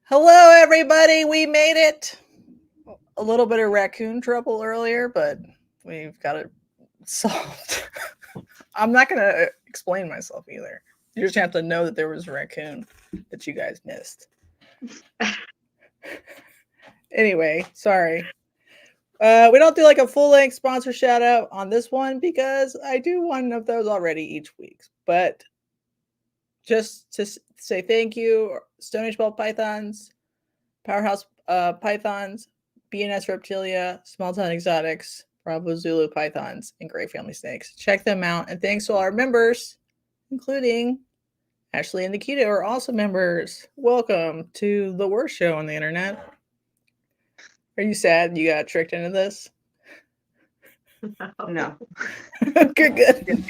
Hello, everybody. We made it. A little bit of raccoon trouble earlier, but we've got it solved. I'm not going to explain myself either. You just have to know that there was a raccoon that you guys missed. Anyway, sorry. We don't do like a full length sponsor shout out on this one because I do one of those already each week. But just to say thank you, Stoneage Ball Pythons, Powerhouse Pythons, BNS Reptilia, Small Town Xotics, Bravo Zulu Pythons, and Gray Family Snakes. Check them out. And thanks to all our members, including Ashley and Nakita, are also members. Welcome to the worst show on the internet. Are you sad you got tricked into this? No. Good.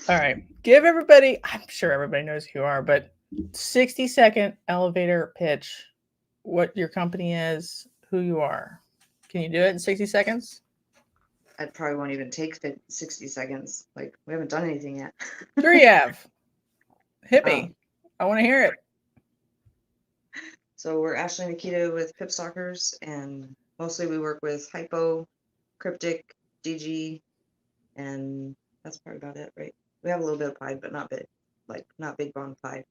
All right. Give everybody, I'm sure everybody knows who you are, but 60-second elevator pitch what your company is, who you are. Can you do it in 60 seconds? I probably won't even take 60 seconds. Like, we haven't done anything yet. Sure you have. Hit me. I want to hear it. So we're Ashley and Nakita with Pip Stalkers, and mostly we work with hypo, cryptic, DG, and that's probably about it, right? We have a little bit of pied, but not big. Like, not big bone pied.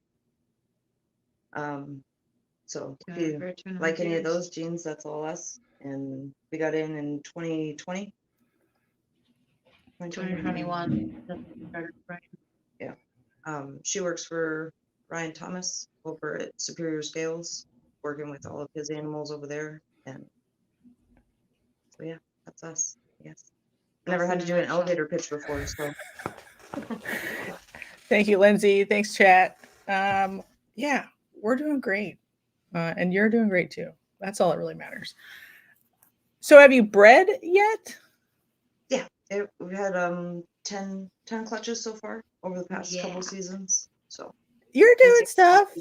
So if you like any of those genes, that's all us. And we got in 2020. 2021. Yeah. She works for Ryan Thomas over at Superior Scales, working with all of his animals over there. And so, yeah, that's us. Yes. I never had to do an elevator pitch before, so. Thank you, Lindsay. Thanks, chat. Yeah, we're doing great. And you're doing great too. That's all that really matters. So have you bred yet? Yeah, we've had 10 clutches so far over the past couple seasons. So you're doing stuff.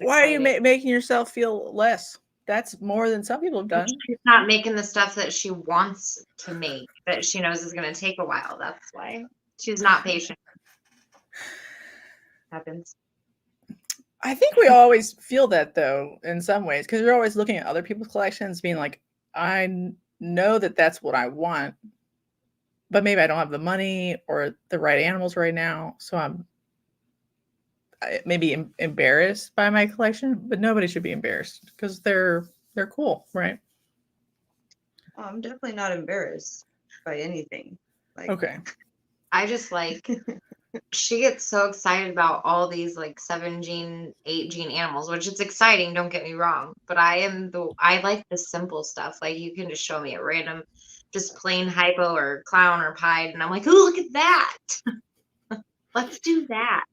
Why are you making yourself feel less? That's more than some people have done. She's not making the stuff that she wants to make, that she knows is going to take a while. That's why she's not patient. Happens. I think we always feel that though, in some ways, because we're always looking at other people's collections, being like, I know that that's what I want, but maybe I don't have the money or the right animals right now, so I'm maybe embarrassed by my collection. But nobody should be embarrassed because they're cool, right? I'm definitely not embarrassed by anything. Like, okay. I just like. She gets so excited about all these like 7 gene, 8 gene animals, which is exciting. Don't get me wrong, but I like the simple stuff. Like you can just show me a random, just plain hypo or clown or pied, and I'm like, oh, look at that. Let's do that.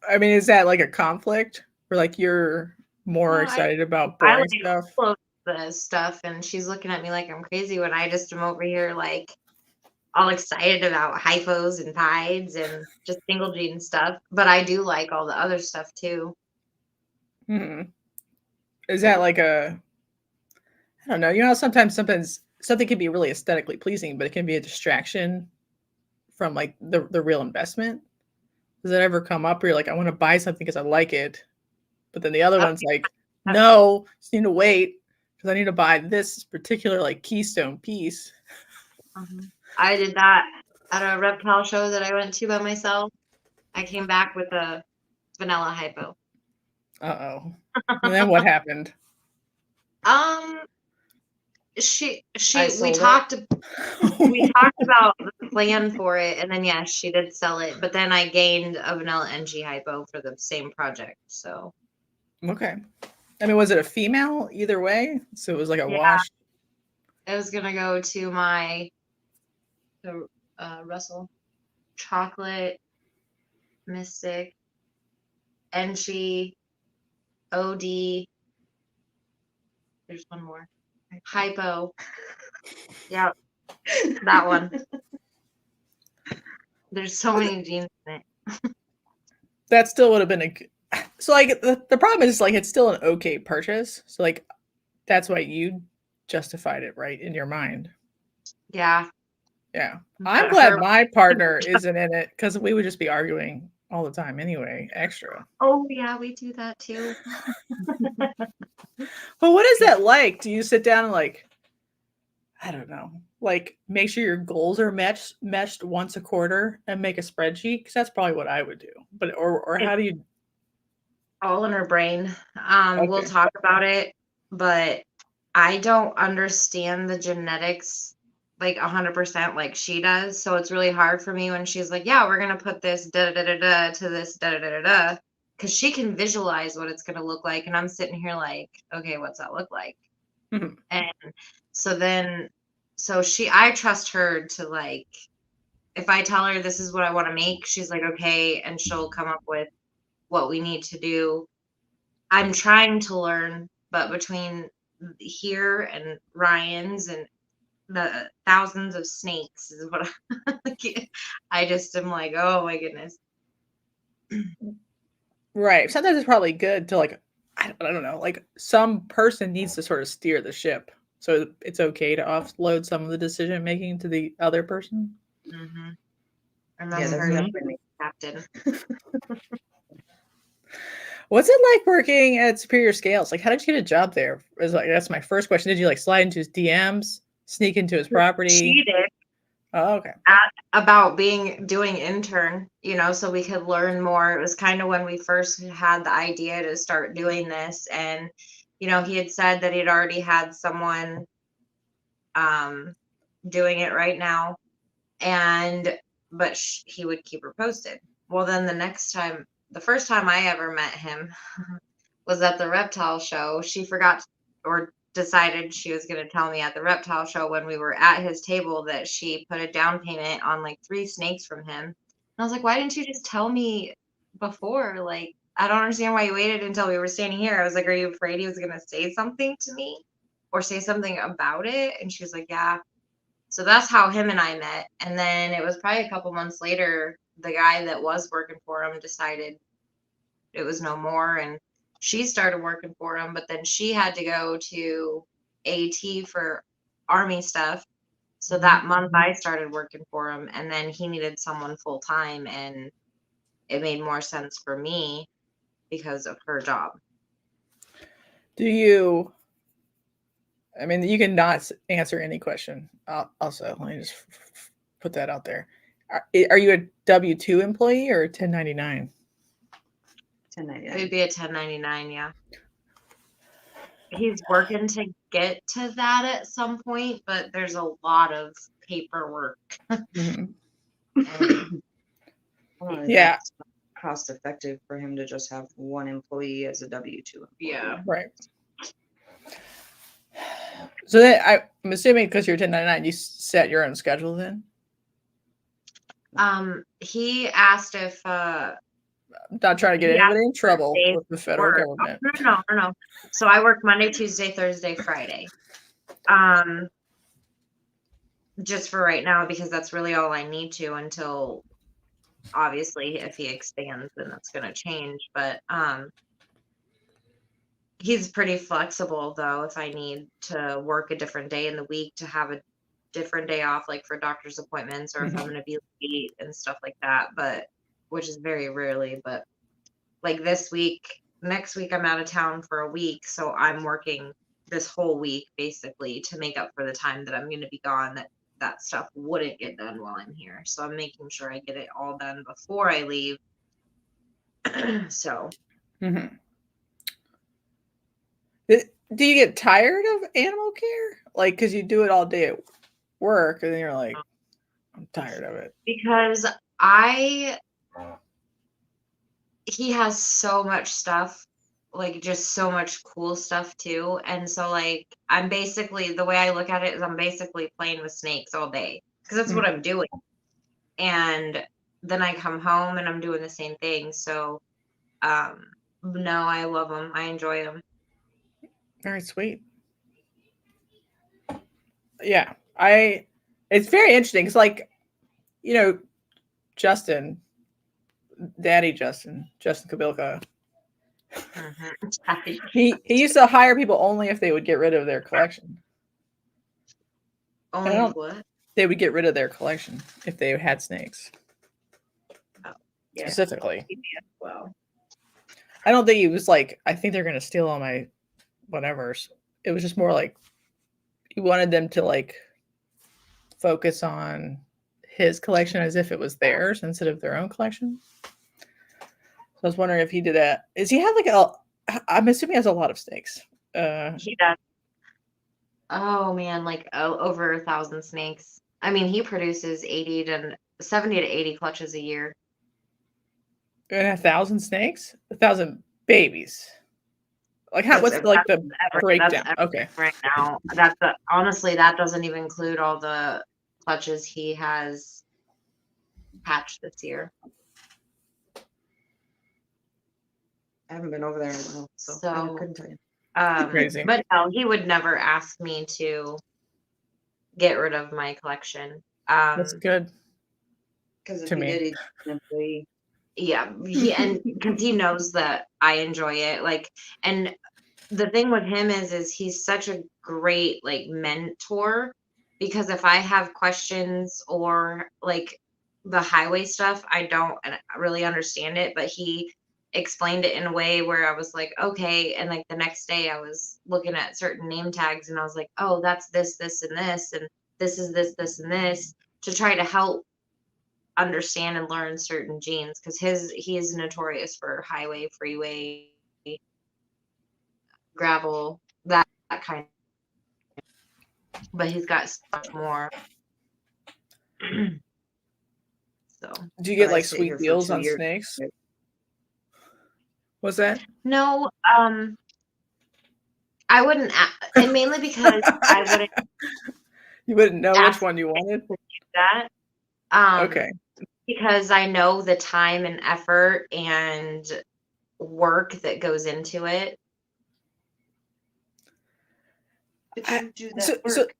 I mean, is that like a conflict, or like you're more excited about boring stuff? I like the stuff, and she's looking at me like I'm crazy when I just am over here like. All excited about hypos and pieds and just single gene stuff, but I do like all the other stuff too. Is that like I don't know, you know, sometimes something can be really aesthetically pleasing, but it can be a distraction from like the real investment. Does that ever come up where you're like, I want to buy something because I like it, but then the other one's like, no, just need to wait because I need to buy this particular like keystone piece. I did that at a reptile show that I went to by myself. I came back with a vanilla hypo. Uh-oh. And then what happened? We talked about the plan for it, and then yes, she did sell it, but then I gained a vanilla NG hypo for the same project. So okay. I mean, was it a female either way? So it was like a wash? It was gonna go to my Russell chocolate mystic NG OD. There's one more. Hypo. Yeah, that one. There's so many genes in it. That still would have been so like the problem is like it's still an okay purchase. So like that's why you justified it, right, in your mind. Yeah. Yeah. I'm glad my partner isn't in it because we would just be arguing all the time anyway, extra. Oh yeah, we do that too. But what is that like? Do you sit down and like, I don't know, like make sure your goals are meshed once a quarter and make a spreadsheet? Because that's probably what I would do. But or how do you? All in her brain. We'll Okay. talk about it, but I don't understand the genetics like 100% like she does. So it's really hard for me when she's like, yeah, we're gonna put this da da da da to this da da da da, because she can visualize what it's gonna look like, and I'm sitting here like, okay, what's that look like? Mhm. And so then, I trust her to like, if I tell her this is what I want to make, she's like, okay, and she'll come up with what we need to do. I'm trying to learn, but between here and Ryan's and the thousands of snakes is what I just am like, oh my goodness. Right. Sometimes it's probably good to like, I don't know, like some person needs to sort of steer the ship. So it's okay to offload some of the decision making to the other person. Mm-hmm. Yeah, And that's that's her definitely captain. What's it like working at Superior Scales? Like, how did you get a job there? Is like that's my first question. Did you like slide into his DMs, sneak into his property? She did. Oh, okay. About doing intern, so we could learn more. It was kind of when we first had the idea to start doing this, and he had said that he'd already had someone doing it right now, but he would keep her posted. Well, then the first time I ever met him was at the reptile show. She forgot or decided she was going to tell me at the reptile show when we were at his table that she put a down payment on like 3 snakes from him. And I was like, why didn't you just tell me before? Like, I don't understand why you waited until we were standing here. I was like, are you afraid he was going to say something to me or say something about it? And she was like, yeah. So that's how him and I met. And then it was probably a couple months later, the guy that was working for him decided it was no more. And she started working for him, but then she had to go to AT for Army stuff. So that month I started working for him, and then he needed someone full time, and it made more sense for me because of her job. Do you? I mean, you can not answer any question. Also, let me just put that out there. Are you a W-2 employee or a 1099? 1099. It would be a 1099, yeah. He's working to get to that at some point, but there's a lot of paperwork. Mm-hmm. Yeah. It's cost effective for him to just have one employee as a W-2 employee. Yeah. Right. So then I'm assuming because you're 1099, you set your own schedule then? He asked if I'm not trying to get anybody in trouble with the federal government. Oh, no. So I work Monday, Tuesday, Thursday, Friday. Just for right now, because that's really all I need to until obviously if he expands, then that's going to change. But he's pretty flexible though. If I need to work a different day in the week to have a different day off, like for doctor's appointments, or if I'm going to be late and stuff like that, but which is very rarely. But like next week I'm out of town for a week, so I'm working this whole week basically to make up for the time that I'm going to be gone, that stuff wouldn't get done while I'm here. So I'm making sure I get it all done before I leave. So Mm-hmm. Do you get tired of animal care? Like, because you do it all day at work, and then you're like, I'm tired of it. Because he has so much stuff, like just so much cool stuff too. And so like, I'm basically, the way I look at it is I'm basically playing with snakes all day because that's what I'm doing. And then I come home and I'm doing the same thing. So, no, I love them. I enjoy them. Very sweet. Yeah, it's very interesting. It's like, Justin Kabilka. He used to hire people only if they would get rid of their collection. Only what? They would get rid of their collection if they had snakes. Oh. Yeah. specifically. Wow. I don't think he was like, I think they're gonna steal all my whatevers. It was just more like he wanted them to like focus on his collection as if it was theirs instead of their own collection. So I was wondering if he did that. Is he have like I'm assuming he has a lot of snakes. He does. Oh man, like over 1,000 snakes. I mean, he produces 70 to 80 clutches a year. And 1,000 snakes? 1,000 babies. Like how? What's like the breakdown? Okay. Right now, honestly, that doesn't even include all the clutches he has hatched this year. I haven't been over there in a while, so I couldn't tell you. Crazy. But no, he would never ask me to get rid of my collection. That's good. Because if to he me. did, he'd simply Yeah, and because he knows that I enjoy it. Like, and the thing with him is he's such a great like mentor, because if I have questions or like the highway stuff, I don't really understand it, but he explained it in a way where I was like, okay. And like the next day I was looking at certain name tags and I was like, oh, that's this, this, and this, and this is this, this, and this, to try to help understand and learn certain genes, because he is notorious for highway, freeway, gravel, that kind of, but he's got so much more. So Do you get But I like sit sweet here for deals 2 on years. snakes? What's that? no, I wouldn't, and mainly because I wouldn't You wouldn't know which ask one you wanted? to do that. Okay. Because I know the time and effort and work that goes into it. But you do that So, work.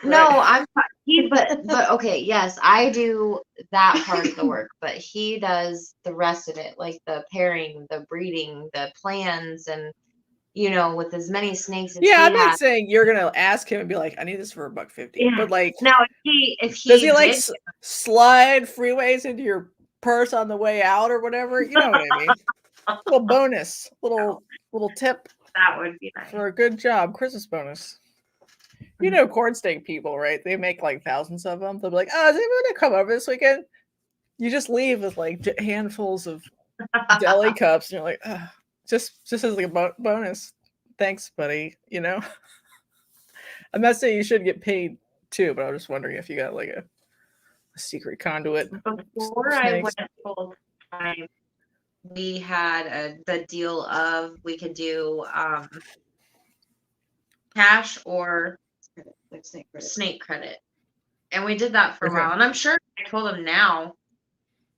No, right. but okay, yes, I do that part of the work, but he does the rest of it, like the pairing, the breeding, the plans, and with as many snakes as Yeah, he I'm not has. saying you're gonna ask him and be like, I need this for $1.50. Yeah. But like, Now, if he does he like did, slide freeways into your purse on the way out or whatever? You know what I mean? Little bonus, little tip that would be nice. for a good job, Christmas bonus. You know, corn steak people, right? They make like thousands of them. They'll be like, "Oh, is anyone gonna come over this weekend?" You just leave with like handfuls of deli cups, and you're like, "Ugh, just as like a bonus. Thanks, buddy." I'm not saying you should get paid too, but I was just wondering if you got like a secret conduit. Before I went full time, we had the deal of we could do cash or Like snake credit, and we did that for a Okay. while. And I'm sure I told him now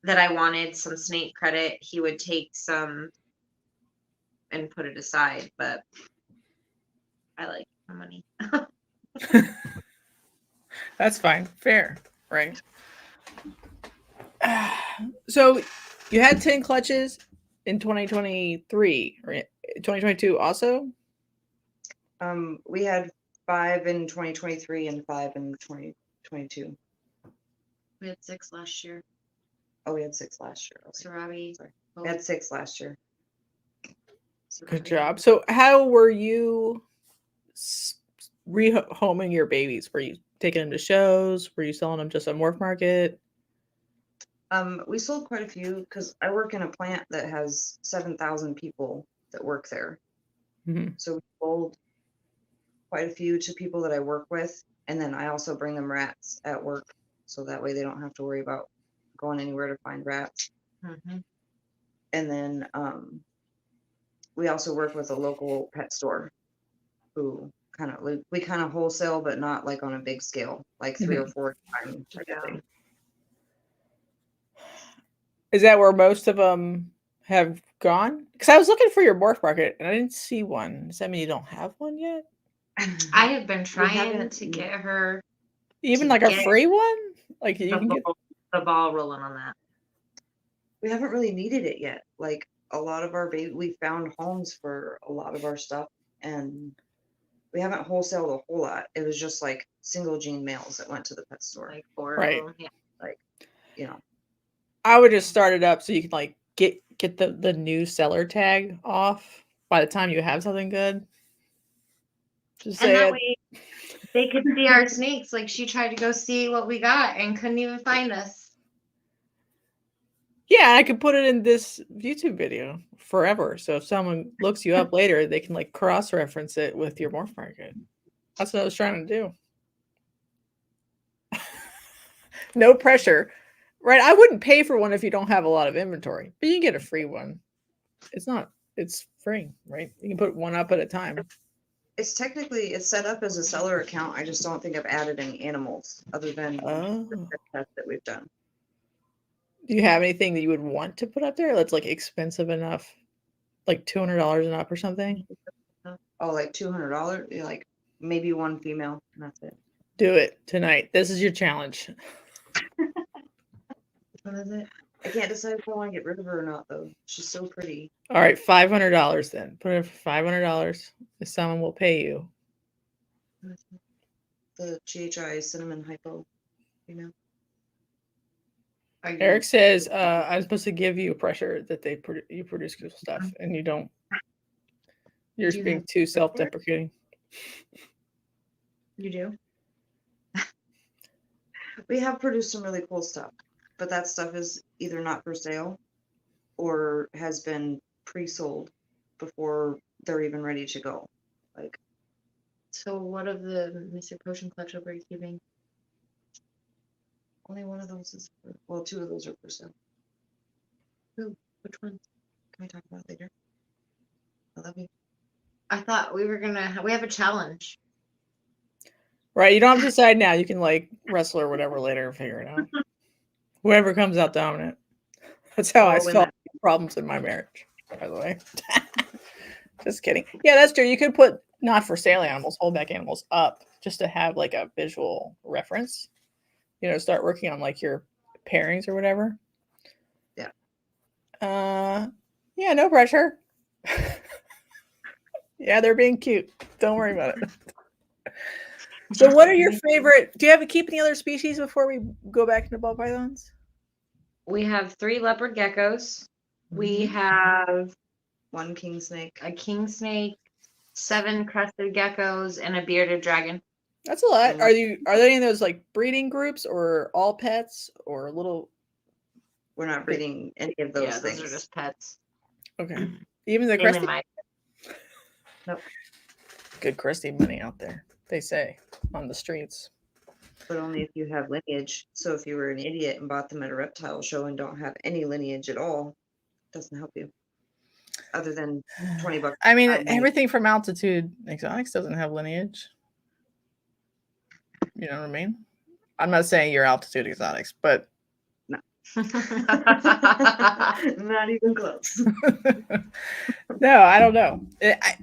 that I wanted some snake credit, he would take some and put it aside, but I like my money. That's fine. Fair, right? So you had 10 clutches in 2023, right? 2022 also? We had 5 in 2023 and 5 in 2022. We had 6 last year. Oh, we had 6 last year. Okay. So Robbie, Sorry. We had 6 last year. Good job. So how were you rehoming your babies? Were you taking them to shows? Were you selling them just on Morph Market? We sold quite a few because I work in a plant that has 7,000 people that work there. Mm-hmm. So we sold quite a few to people that I work with, and then I also bring them rats at work, so that way they don't have to worry about going anywhere to find rats. Mm-hmm. And then we also work with a local pet store who we kind of wholesale, but not like on a big scale, like 3 or 4 times type of thing. Is that where most of them have gone? Because I was looking for your Morph Market and I didn't see one. Does that mean you don't have one yet? I have been trying to get her even like a free one? Like you can get the ball rolling on that. We haven't really needed it yet. Like a lot of our we found homes for a lot of our stuff, and we haven't wholesaled a whole lot. It was just like single gene males that went to the pet store. Like 4 right. of them, yeah. Like, I would just start it up so you can like get the new seller tag off by the time you have something good. Just And say that it. way they could see our snakes. Like she tried to go see what we got and couldn't even find us. Yeah, I could put it in this YouTube video forever. So if someone looks you up later, they can like cross-reference it with your morph market. That's what I was trying to do. No pressure. Right? I wouldn't pay for one if you don't have a lot of inventory, but you can get a free one. It's free, right? You can put one up at a time. It's set up as a seller account. I just don't think I've added any animals other than Oh. the test that we've done. Do you have anything that you would want to put up there that's like expensive enough? Like $200 and up or something? Oh, like $200? Like maybe one female, and that's it. Do it tonight. This is your challenge. What is it? I can't decide if I want to get rid of her or not, though. She's so pretty. All right, $500 then. Put it for $500. If someone will pay you. The GHI cinnamon hypo, you know. Eric says, I'm supposed to give you pressure that you produce good stuff, and you don't. You're just being too self-deprecating. You do? We have produced some really cool stuff, but that stuff is either not for sale or has been pre-sold before they're even ready to go. Like, So what of the Mr. Potion collection were you keeping? only one of those is two of those are for sale. Who? Which one? Can we talk about it later? I love you. I thought we have a challenge. Right, you don't have to decide now. You can like wrestle or whatever later and figure it out. Whoever comes out dominant. That's how I solve problems in my marriage, by the way. Just kidding. Yeah, that's true. You could put not for sale animals, holdback animals up just to have like a visual reference. Start working on like your pairings or whatever. Yeah. Yeah, no pressure. Yeah, they're being cute. Don't worry about it. So what are your favorite? Do you keep any other species before we go back into ball pythons? We have 3 leopard geckos. We have one king snake, a king snake, 7 crested geckos, and a bearded dragon. That's a lot. Are there any of those like breeding groups or all pets or little? We're not breeding any of those things. Those are just pets. Okay. Even the crested? Nope. Good crested money out there, they say, on the streets. But only if you have lineage. So if you were an idiot and bought them at a reptile show and don't have any lineage at all, it doesn't help you. Other than $20. I mean, everything from Altitude Exotics doesn't have lineage. You know what I mean? I'm not saying you're Altitude Exotics, but no. Not even close. No, I don't know.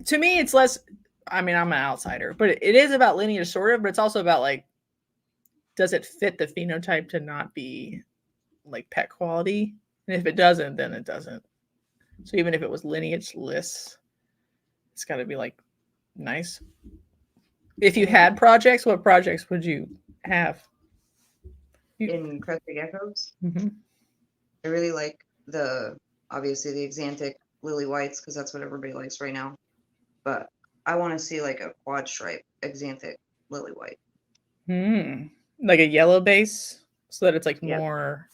To me, it's less. I mean, I'm an outsider, but it is about lineage, sort of. But it's also about like, does it fit the phenotype to not be like pet quality? And if it doesn't, then it doesn't. So even if it was lineage-less, it's got to be like nice. If you had projects, what projects would you have? In crested geckos? Mm-hmm. I really like obviously the Xanthic lily whites because that's what everybody likes right now. But I want to see like a quad stripe Xanthic lily white. Like a yellow base so that it's like more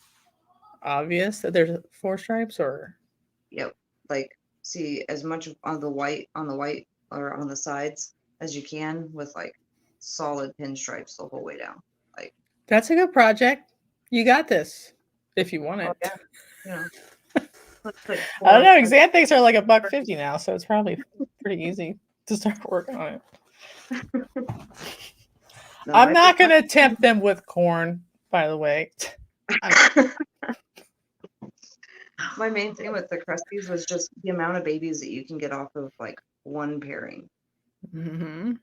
obvious that there's 4 stripes or? Yep. Like see as much on the white or on the sides as you can with like solid pinstripes the whole way down. Like that's a good project. You got this if you want it. Oh, yeah. You know. I don't know. Xanthics are like $150 now, so it's probably pretty easy to start working on it. No, I'm not going to tempt them with corn, by the way. My main thing with the Crusties was just the amount of babies that you can get off of like one pairing. Mm-hmm.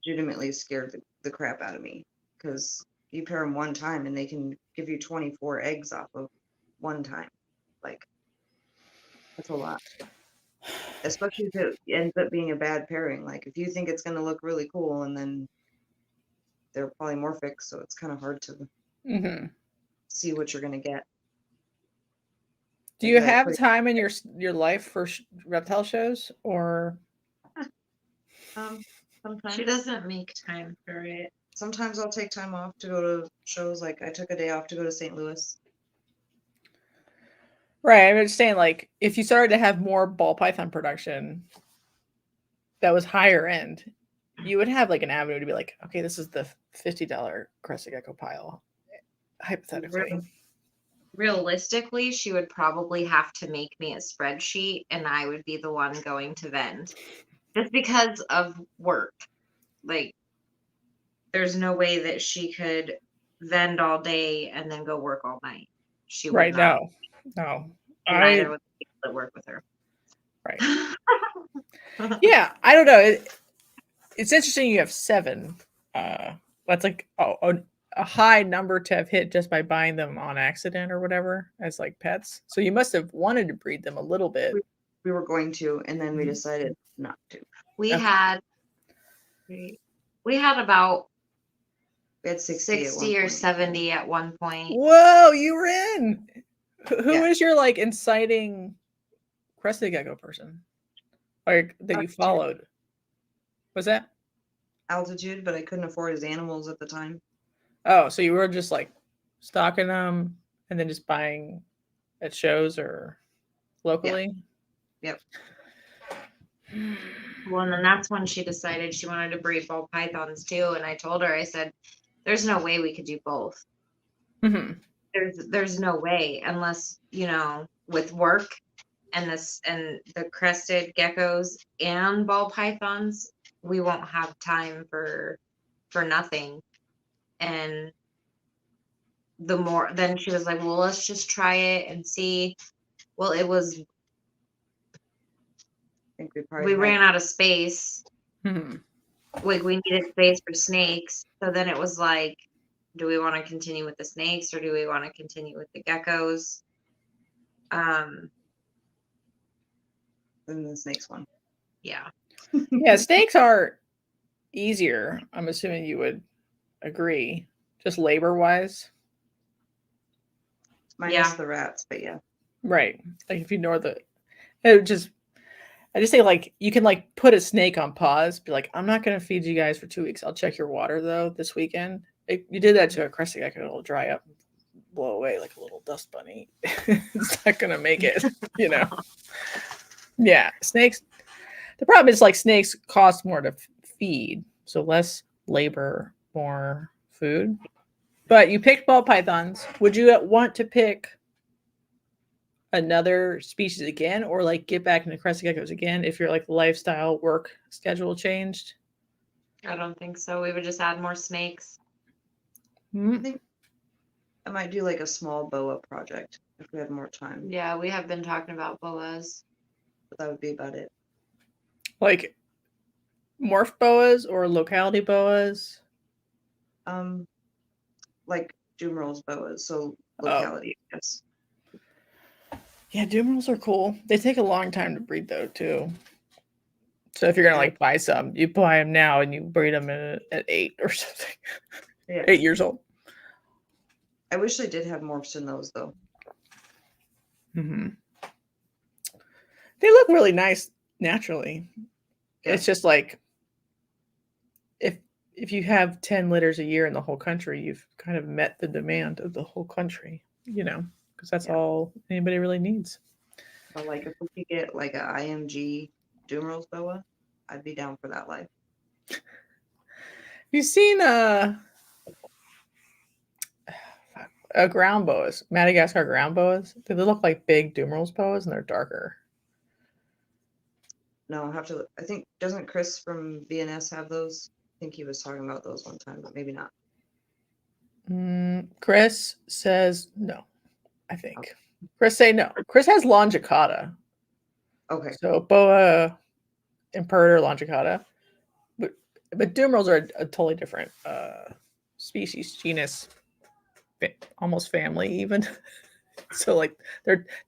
Legitimately scared the crap out of me because you pair them one time and they can give you 24 eggs off of one time. Like, that's a lot. Especially if it ends up being a bad pairing. Like, if you think it's going to look really cool and then they're polymorphic, so it's kind of hard to see what you're going to get. Do you Like, have pretty- time in your life for reptile shows, or Sometimes. She doesn't make time for it. Sometimes I'll take time off to go to shows. Like I took a day off to go to St. Louis. right? I'm just saying, like, if you started to have more ball python production that was higher end, you would have like an avenue to be like, okay, this is the $50 crested gecko pile, hypothetically. Realistically, she would probably have to make me a spreadsheet and I would be the one going to vend. Just because of work. Like, there's no way that she could vend all day and then go work all night. She would Right? not. No. And neither would the people that work with her. Right. Yeah, I don't know. It's interesting you have 7. That's like a high number to have hit just by buying them on accident or whatever as like pets. So you must have wanted to breed them a little bit. We were going to, and then we Mhm. decided not to. We Okay. had about We had 60 at one 60 or point. 70 at one point. Whoa, you were in. Who Yeah. is your like inciting crested gecko person? Like that you followed? Was that? Altitude, but I couldn't afford his animals at the time. Oh, so you were just like stocking them and then just buying at shows or locally? Yep. Well, and then that's when she decided she wanted to breed ball pythons too. And I told her, I said, there's no way we could do both. Mm-hmm. There's no way unless, with work and the crested geckos and ball pythons, we won't have time for nothing. And then she was like, well, let's just try it and see. Well, it was, I think we ran out of space. Mm-hmm. Like we needed space for snakes. So then it was like, do we want to continue with the snakes or do we want to continue with the geckos? in the snakes one. Yeah. Yeah, snakes are easier. I'm assuming you would agree, just labor wise. Minus the rats, but yeah. Right. Like if you ignore I just say like you can like put a snake on pause, be like, I'm not gonna feed you guys for 2 weeks. I'll check your water though this weekend. You did that to a crested gecko, it'll dry up and blow away like a little dust bunny. It's not gonna make it, Yeah, snakes. The problem is like snakes cost more to feed, so less labor, more food. But you picked ball pythons. Would you want to pick another species again, or like get back into crested geckos again if your like lifestyle work schedule changed? I don't think so. We would just add more snakes. I think I might do like a small boa project if we had more time. Yeah, we have been talking about boas. But that would be about it. Like morph boas or locality boas? Like Dumeral's boas, so locality, I guess. Yeah, Dumerals are cool. They take a long time to breed though, too. So if you're gonna like buy some, you buy them now and you breed them at 8 or something. Yeah. 8 years old. I wish they did have morphs in those though. Mm-hmm. They look really nice naturally. Yeah. It's just like if you have 10 litters a year in the whole country, you've kind of met the demand of the whole country, because that's all anybody really needs. But like if we could get like a IMG Dumeral's boa, I'd be down for that life. Have you seen ground boas, Madagascar ground boas? They look like big Dumerals boas and they're darker. No, I'll have to. I think doesn't Chris from BNS have those? I think he was talking about those one time, but maybe not. Chris says no. I think Chris say no. Chris has longicata. Okay. So boa, imperator, longicata, but Dumerals are a totally different species, genus, almost family even. So like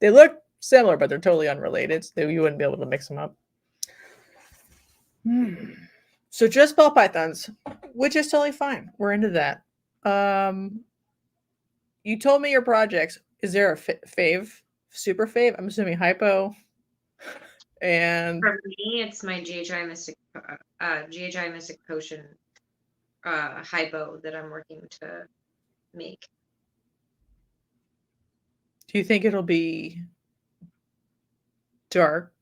they look similar, but they're totally unrelated. So you wouldn't be able to mix them up. So just ball pythons, which is totally fine. We're into that. You told me your projects. Is there a fave super fave? I'm assuming hypo. And For me, it's my GHI Mystic Potion hypo that I'm working to make. do you think it'll be darker?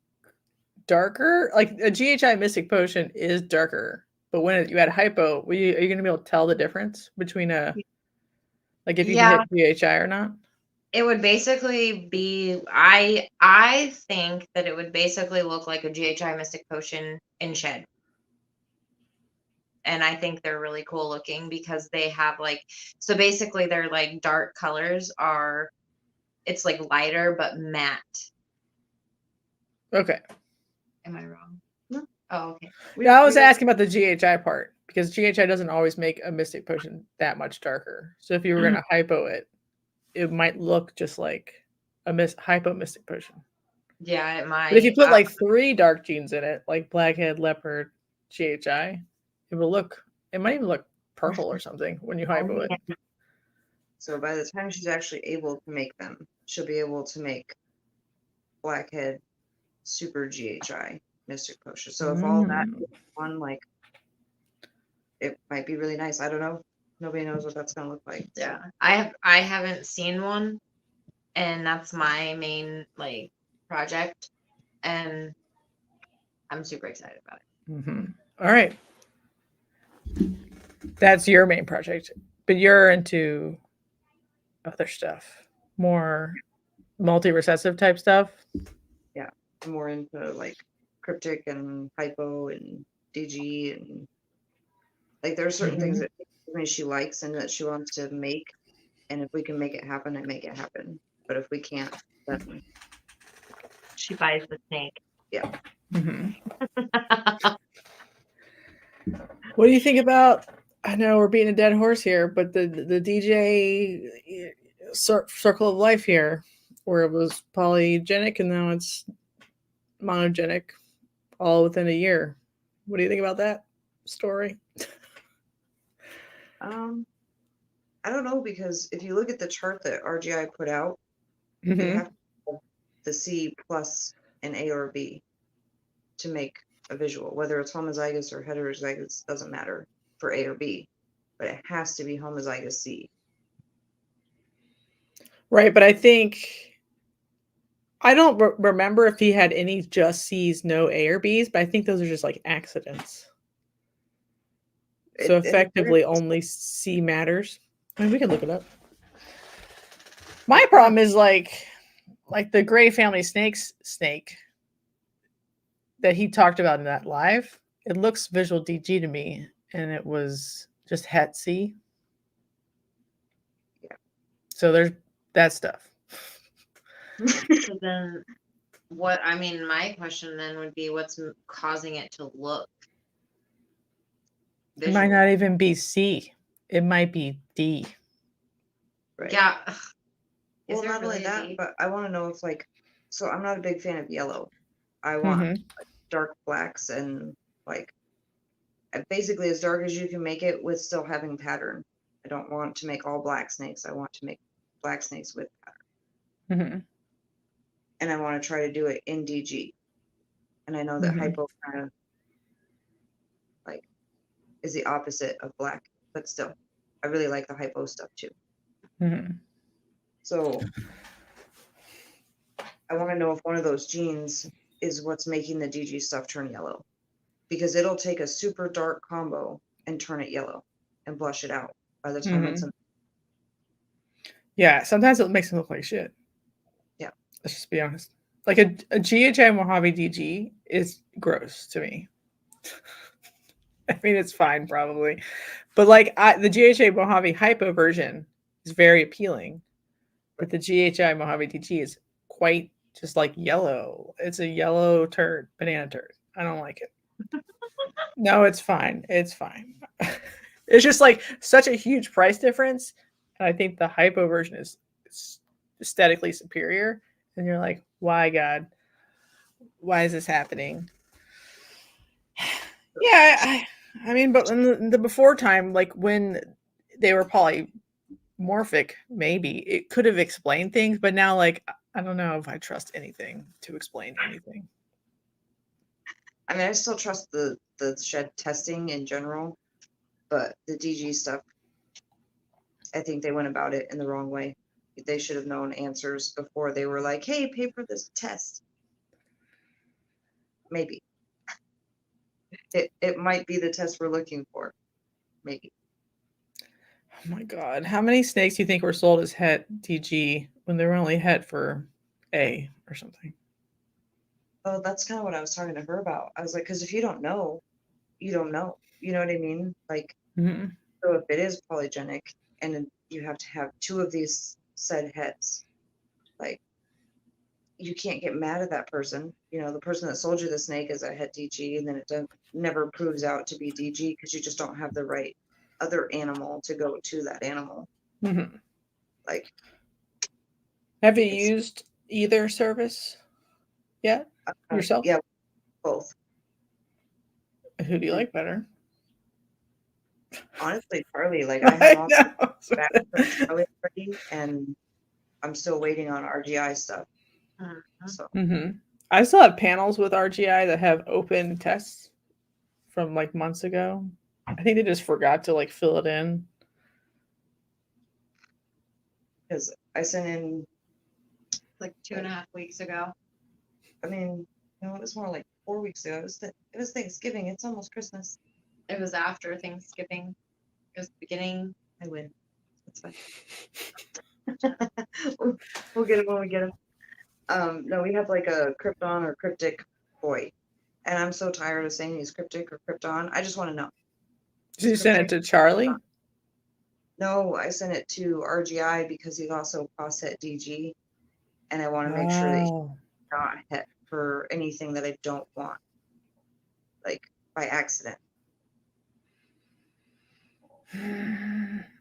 Like a GHI Mystic Potion is darker, but when you add hypo, are you going to be able to tell the difference between like if you Yeah. hit GHI or not? It would basically be I think that it would basically look like a GHI Mystic Potion in shed. And I think they're really cool looking because they have like, so basically their like dark colors are, it's like lighter but matte. Okay. Am I wrong? No. Oh, okay. I was asking about the GHI part because GHI doesn't always make a Mystic Potion that much darker. So if you were going to hypo it, it might look just like a hypo Mystic Potion. Yeah, it might. But if you put like 3 dark genes in it, like Blackhead, Leopard, GHI, it might even look purple or something when you hypo it. So by the time she's actually able to make them, she'll be able to make Blackhead Super GHI Mystic Potion. So if all that is one, like, it might be really nice. I don't know. Nobody knows what that's gonna look like. Yeah, I haven't seen one, and that's my main like project, and I'm super excited about it. Mm-hmm. All right, that's your main project, but you're into other stuff, more multi-recessive type stuff. Yeah, I'm more into like cryptic and hypo and DG and like there are certain things that she likes and that she wants to make, and if we can make it happen, I make it happen. But if we can't, then She buys the snake. Yeah. Mm-hmm. What do you think about? I know we're beating a dead horse here, but the DJ circle of life here, where it was polygenic and now it's monogenic, all within a year. What do you think about that story? I don't know, because if you look at the chart that RGI put out, you have to have the C plus an A or B to make a visual. Whether it's homozygous or heterozygous doesn't matter for A or B, but it has to be homozygous C. Right, but I think I don't remember if he had any just C's, no A or B's, but I think those are just like accidents. So effectively, only C matters. I mean, we can look it up. My problem is like the Gray family snake that he talked about in that live. It looks visual DG to me, and it was just het C. Yeah. So there's that stuff. So then, what? I mean, my question then would be, what's causing it to look visual? It might not even be C. It might be D. Right. Yeah. Well, not only that, but I want to know if like, so I'm not a big fan of yellow. I want like, dark blacks and like basically as dark as you can make it with still having pattern. I don't want to make all black snakes. I want to make black snakes with pattern. And I want to try to do it in DG. And I know that hypo kind of like is the opposite of black, but still, I really like the hypo stuff too. So I want to know if one of those genes is what's making the DG stuff turn yellow, because it'll take a super dark combo and turn it yellow and blush it out by the time it's in. Yeah, sometimes it makes them look like shit. Yeah. Let's just be honest. Like a GHI Mojave DG is gross to me. I mean, it's fine probably. But like the GHI Mojave Hypo version is very appealing. But the GHI Mojave DG is quite just like yellow. It's a yellow turd, banana turd. I don't like it. No, it's fine. It's fine. It's just like such a huge price difference. And I think the hypo version is aesthetically superior. And you're like, why, God? Why is this happening? Yeah, I mean, but in the before time, like when they were polymorphic, maybe it could have explained things. But now, like, I don't know if I trust anything to explain anything. I mean, I still trust the shed testing in general, but the DG stuff, I think they went about it in the wrong way. They should have known answers before they were like, hey, pay for this test. Maybe. It might be the test we're looking for. Maybe. Oh my god. How many snakes do you think were sold as het DG when they were only het for A or something? Oh, that's kind of what I was talking to her about. I was like, because if you don't know, you don't know. You know what I mean? Like, Mm-hmm. so if it is polygenic and then you have to have 2 of these said hets, like, you can't get mad at that person. You know, the person that sold you the snake is a het DG, and then it never proves out to be DG because you just don't have the right other animal to go to that animal. Mm-hmm. Like, Have you used either service yet yourself? Yeah, both. Who do you like better? Honestly, Charlie, like I have all know. back from Charlie already, and I'm still waiting on RGI stuff. So Mm-hmm. I still have panels with RGI that have open tests from like months ago. I think they just forgot to like fill it in. because I sent in, Like 2.5 weeks ago. I mean, no, it was more like 4 weeks ago. It was Thanksgiving. It's almost Christmas. It was after Thanksgiving. It was the beginning. I win. That's fine. We'll get him when we get him. No, we have like a Krypton or cryptic boy, and I'm so tired of saying he's cryptic or Krypton. I just want to know. Did you send it to Charlie? No, I sent it to RGI because he's also cross-het DG, and I want to make sure that he's not het for anything that I don't want, like by accident.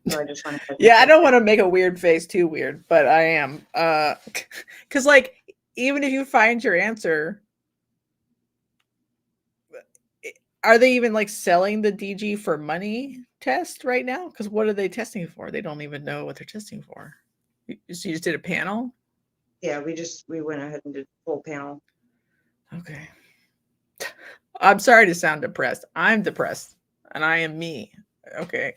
So I just want to. Yeah, I don't want to make a weird face too weird, but I am. Because like even if you find your answer, are they even like selling the DG for money test right now? Because what are they testing for? They don't even know what they're testing for. So you just did a panel? Yeah, we went ahead and did full panel. Okay. I'm sorry to sound depressed. I'm depressed, and I am me. Okay.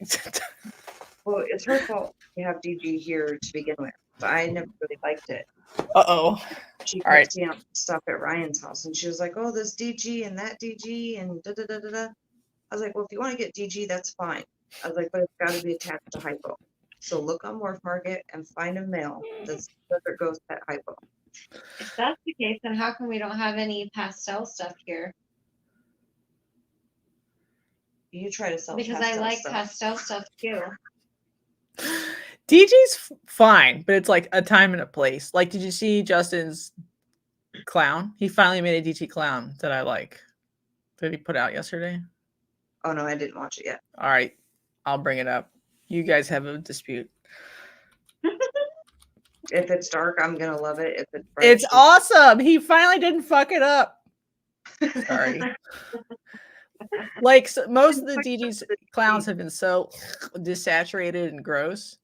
Well, it's her fault we have DG here to begin with. So I never really liked it. Uh-oh. She All right. kept seeing stuff at Ryan's house, and she was like, "Oh, this DG and that DG and da da da da da." I was like, "Well, if you want to get DG, that's fine." I was like, "But it's got to be attached to hypo." So look on Morph Market and find a male that's whether it goes at hypo. If that's the case, then how come we don't have any pastel stuff here? You try to sell Because I pastel like stuff. pastel stuff too. DG's fine, but it's like a time and a place. Like, did you see Justin's clown? He finally made a DG clown that I like. That he put out yesterday. Oh no, I didn't watch it yet. All right, I'll bring it up. You guys have a dispute. If it's dark, I'm gonna love it. If it's bright, It's awesome. He finally didn't fuck it up. Sorry. Like so, most of the DG's clowns have been so desaturated and gross.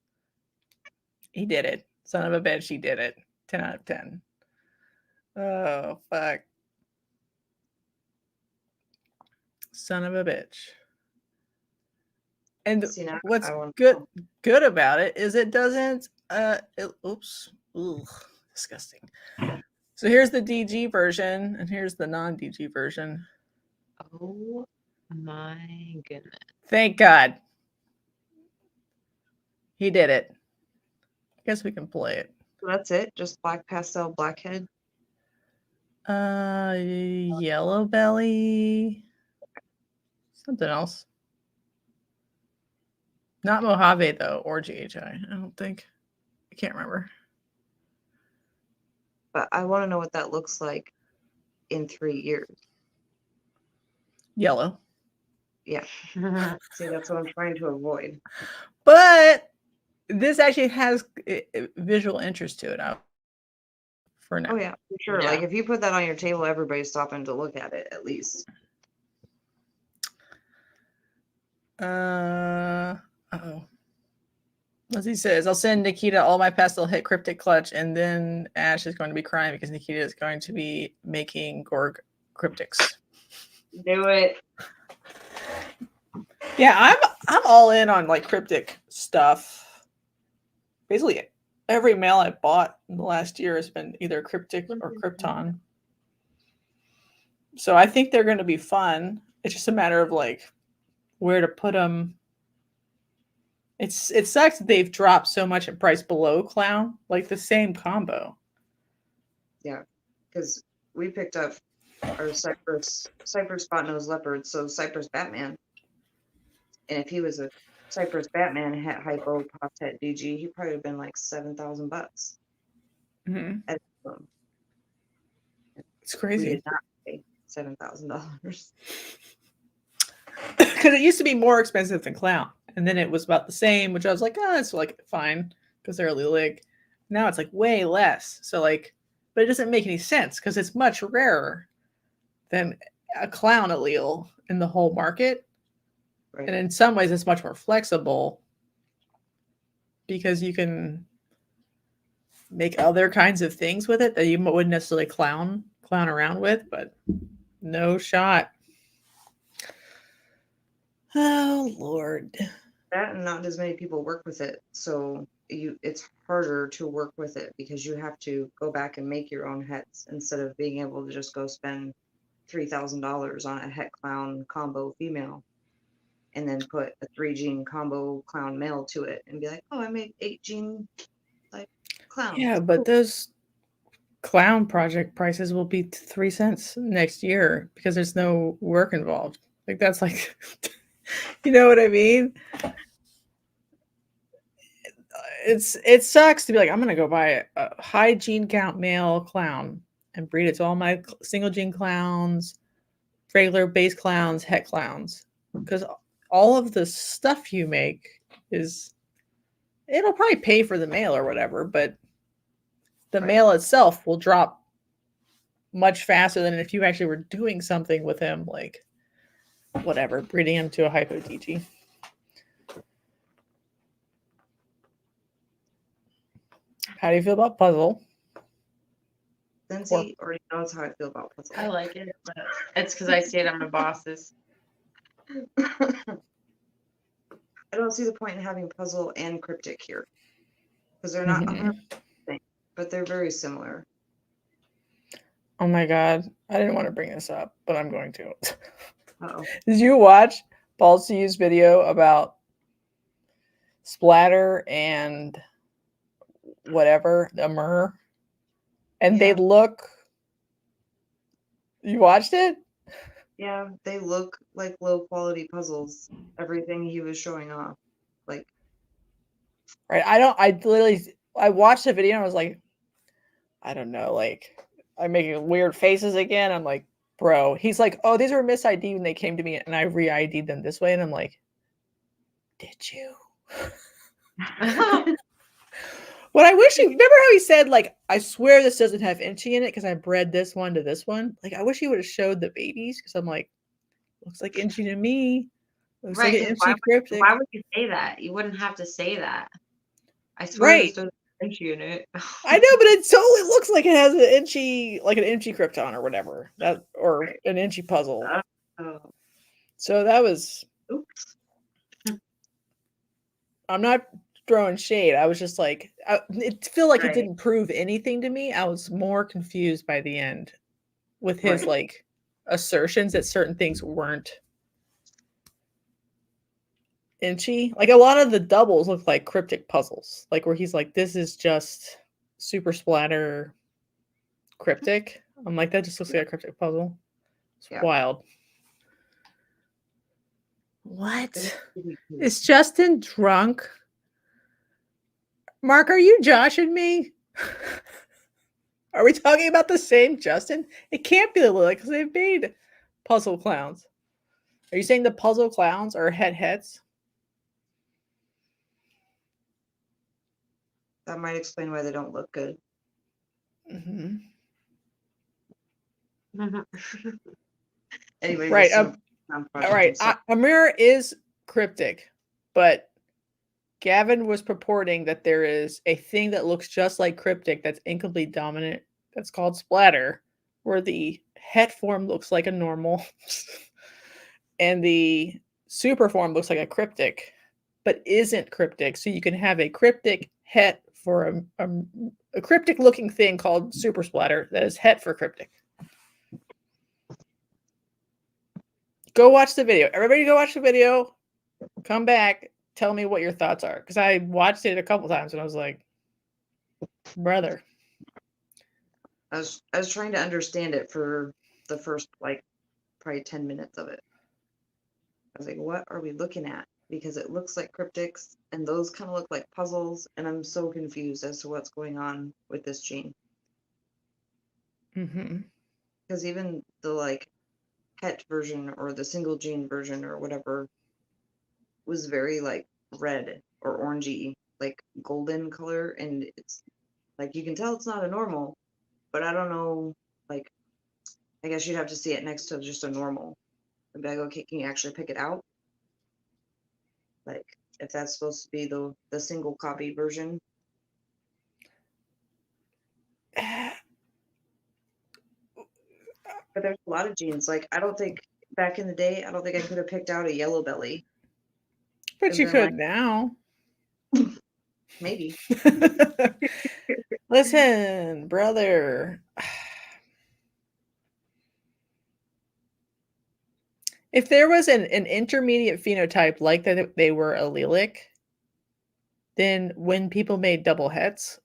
He did it. Son of a bitch, he did it. 10 out of 10. Oh, fuck. Son of a bitch. And See, now what's I want good about it is it doesn't oops. Ooh, disgusting. So here's the DG version and here's the non-DG version. Oh my goodness. Thank God. He did it. I guess we can play it. So that's it. Just black pastel, blackhead. Yellow belly. Something else. Not Mojave though, or GHI. I don't think. I can't remember. But I want to know what that looks like in 3 years. Yellow. Yeah. See, that's what I'm trying to avoid. But this actually has visual interest to it for now. Oh yeah, for sure. Yeah. Like if you put that on your table, everybody's stopping to look at it at least. Uh-oh. As he says, I'll send Nakita all my pastel hit cryptic clutch, and then Ash is going to be crying because Nakita is going to be making Gorg cryptics. Do it. Yeah, I'm all in on like cryptic stuff. Basically, every mail I bought in the last year has been either cryptic or krypton. So I think they're going to be fun. It's just a matter of like where to put them. It sucks that they've dropped so much in price below clown, like the same combo. Yeah, because we picked up our Cypress spot-nosed leopard, so Cypress Batman. And if he was a Cypress Batman het hypo pop het DG, he probably would have been like $7,000. Mm-hmm. It's We crazy. did not pay $7,000. Because it used to be more expensive than clown, and then it was about the same, which I was like, oh, it's like fine because they're Lilig. Now it's like way less. So like, but it doesn't make any sense because it's much rarer than a clown allele in the whole market. Right. And in some ways, it's much more flexible because you can make other kinds of things with it that you wouldn't necessarily clown around with, but no shot. Oh, Lord. That and not as many people work with it, so it's harder to work with it because you have to go back and make your own hets instead of being able to just go spend $3,000 on a het clown combo female and then put a 3-gene combo clown male to it and be like, oh, I made 8-gene like clown. Yeah, but those clown project prices will be 3 cents next year because there's no work involved. Like that's like, you know what I mean? It sucks to be like, I'm gonna go buy a high gene count male clown and breed it to all my single gene clowns, regular base clowns, het clowns, because all of the stuff you make it'll probably pay for the male or whatever, but the male itself will drop much faster than if you actually were doing something with him, like whatever, breeding him to a hypo DG. How do you feel about puzzle? Lindsay already knows how I feel about puzzle. I like it, but it's because I see it on my bosses. I don't see the point in having puzzle and cryptic here because they're not 100% the same, but they're very similar. Oh my god, I didn't want to bring this up, but I'm going to. Uh-oh. Did you watch Paul C's video about Splatter and whatever, the Myrrh? And they look. You watched it? Yeah, they look like low quality puzzles. Everything he was showing off. Like, right. I watched the video and I was like, I don't know, like I'm making weird faces again. I'm like, bro, he's like, oh, these were mis-ID when they came to me and I re-ID'd them this way. And I'm like, did you? What I wish remember how he said, like, I swear this doesn't have Inchy in it because I bred this one to this one. Like, I wish he would have showed the babies because I'm like, looks like Inchy to me. Looks like an Inchy cryptic. Why would you say that? You wouldn't have to say that. I swear this doesn't have Inchy in it. I know, but it totally looks like it has an Inchy, like an Inchy krypton or whatever. Or an Inchy puzzle. So that was. Oops. I'm not throwing shade. I was just like, it feel like it didn't prove anything to me. I was more confused by the end with his like assertions that certain things weren't Inchy. Like a lot of the doubles look like cryptic puzzles, like where he's like, this is just super splatter cryptic. I'm like, that just looks like a cryptic puzzle. It's wild. What? Is Justin drunk? Mark, are you joshing me? Are we talking about the same Justin? It can't be the Lily because they've made puzzle clowns. Are you saying the puzzle clowns are hets? That might explain why they don't look good. Mm-hmm. Anyway, right. All right. Amir is cryptic, but Gavin was purporting that there is a thing that looks just like cryptic that's incomplete dominant that's called splatter, where the het form looks like a normal and the super form looks like a cryptic, but isn't cryptic. So you can have a cryptic het for a cryptic looking thing called super splatter that is het for cryptic. Go watch the video. Everybody go watch the video. Come back. Tell me what your thoughts are. Because I watched it a couple times and I was like, brother. I was trying to understand it for the first like probably 10 minutes of it. I was like, what are we looking at? Because it looks like cryptics and those kind of look like puzzles, and I'm so confused as to what's going on with this gene. Mm-hmm. Because even the like het version or the single gene version or whatever was very like red or orangey, like golden color, and it's like you can tell it's not a normal, but I don't know, like I guess you'd have to see it next to just a normal and be like, okay, can you actually pick it out? Like if that's supposed to be the single copy version. But there's a lot of genes. Like I don't think back in the day, I don't think I could have picked out a yellow belly. But And you then, could like, now. maybe. Listen, brother. If there was an intermediate phenotype like that they were allelic, then when people made double hets,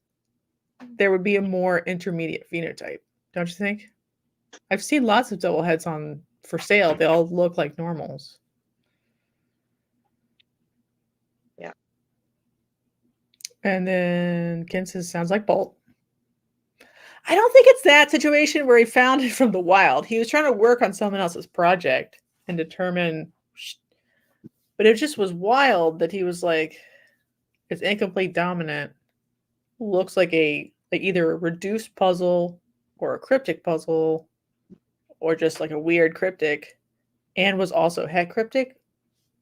there would be a more intermediate phenotype. Don't you think? I've seen lots of double hets on for sale. They all look like normals. Yeah. And then Ken says, sounds like Bolt. I don't think it's that situation where he found it from the wild. He was trying to work on someone else's project and determine, but it just was wild that he was like, it's incomplete dominant, looks like either a reduced puzzle or a cryptic puzzle or just like a weird cryptic, and was also het cryptic.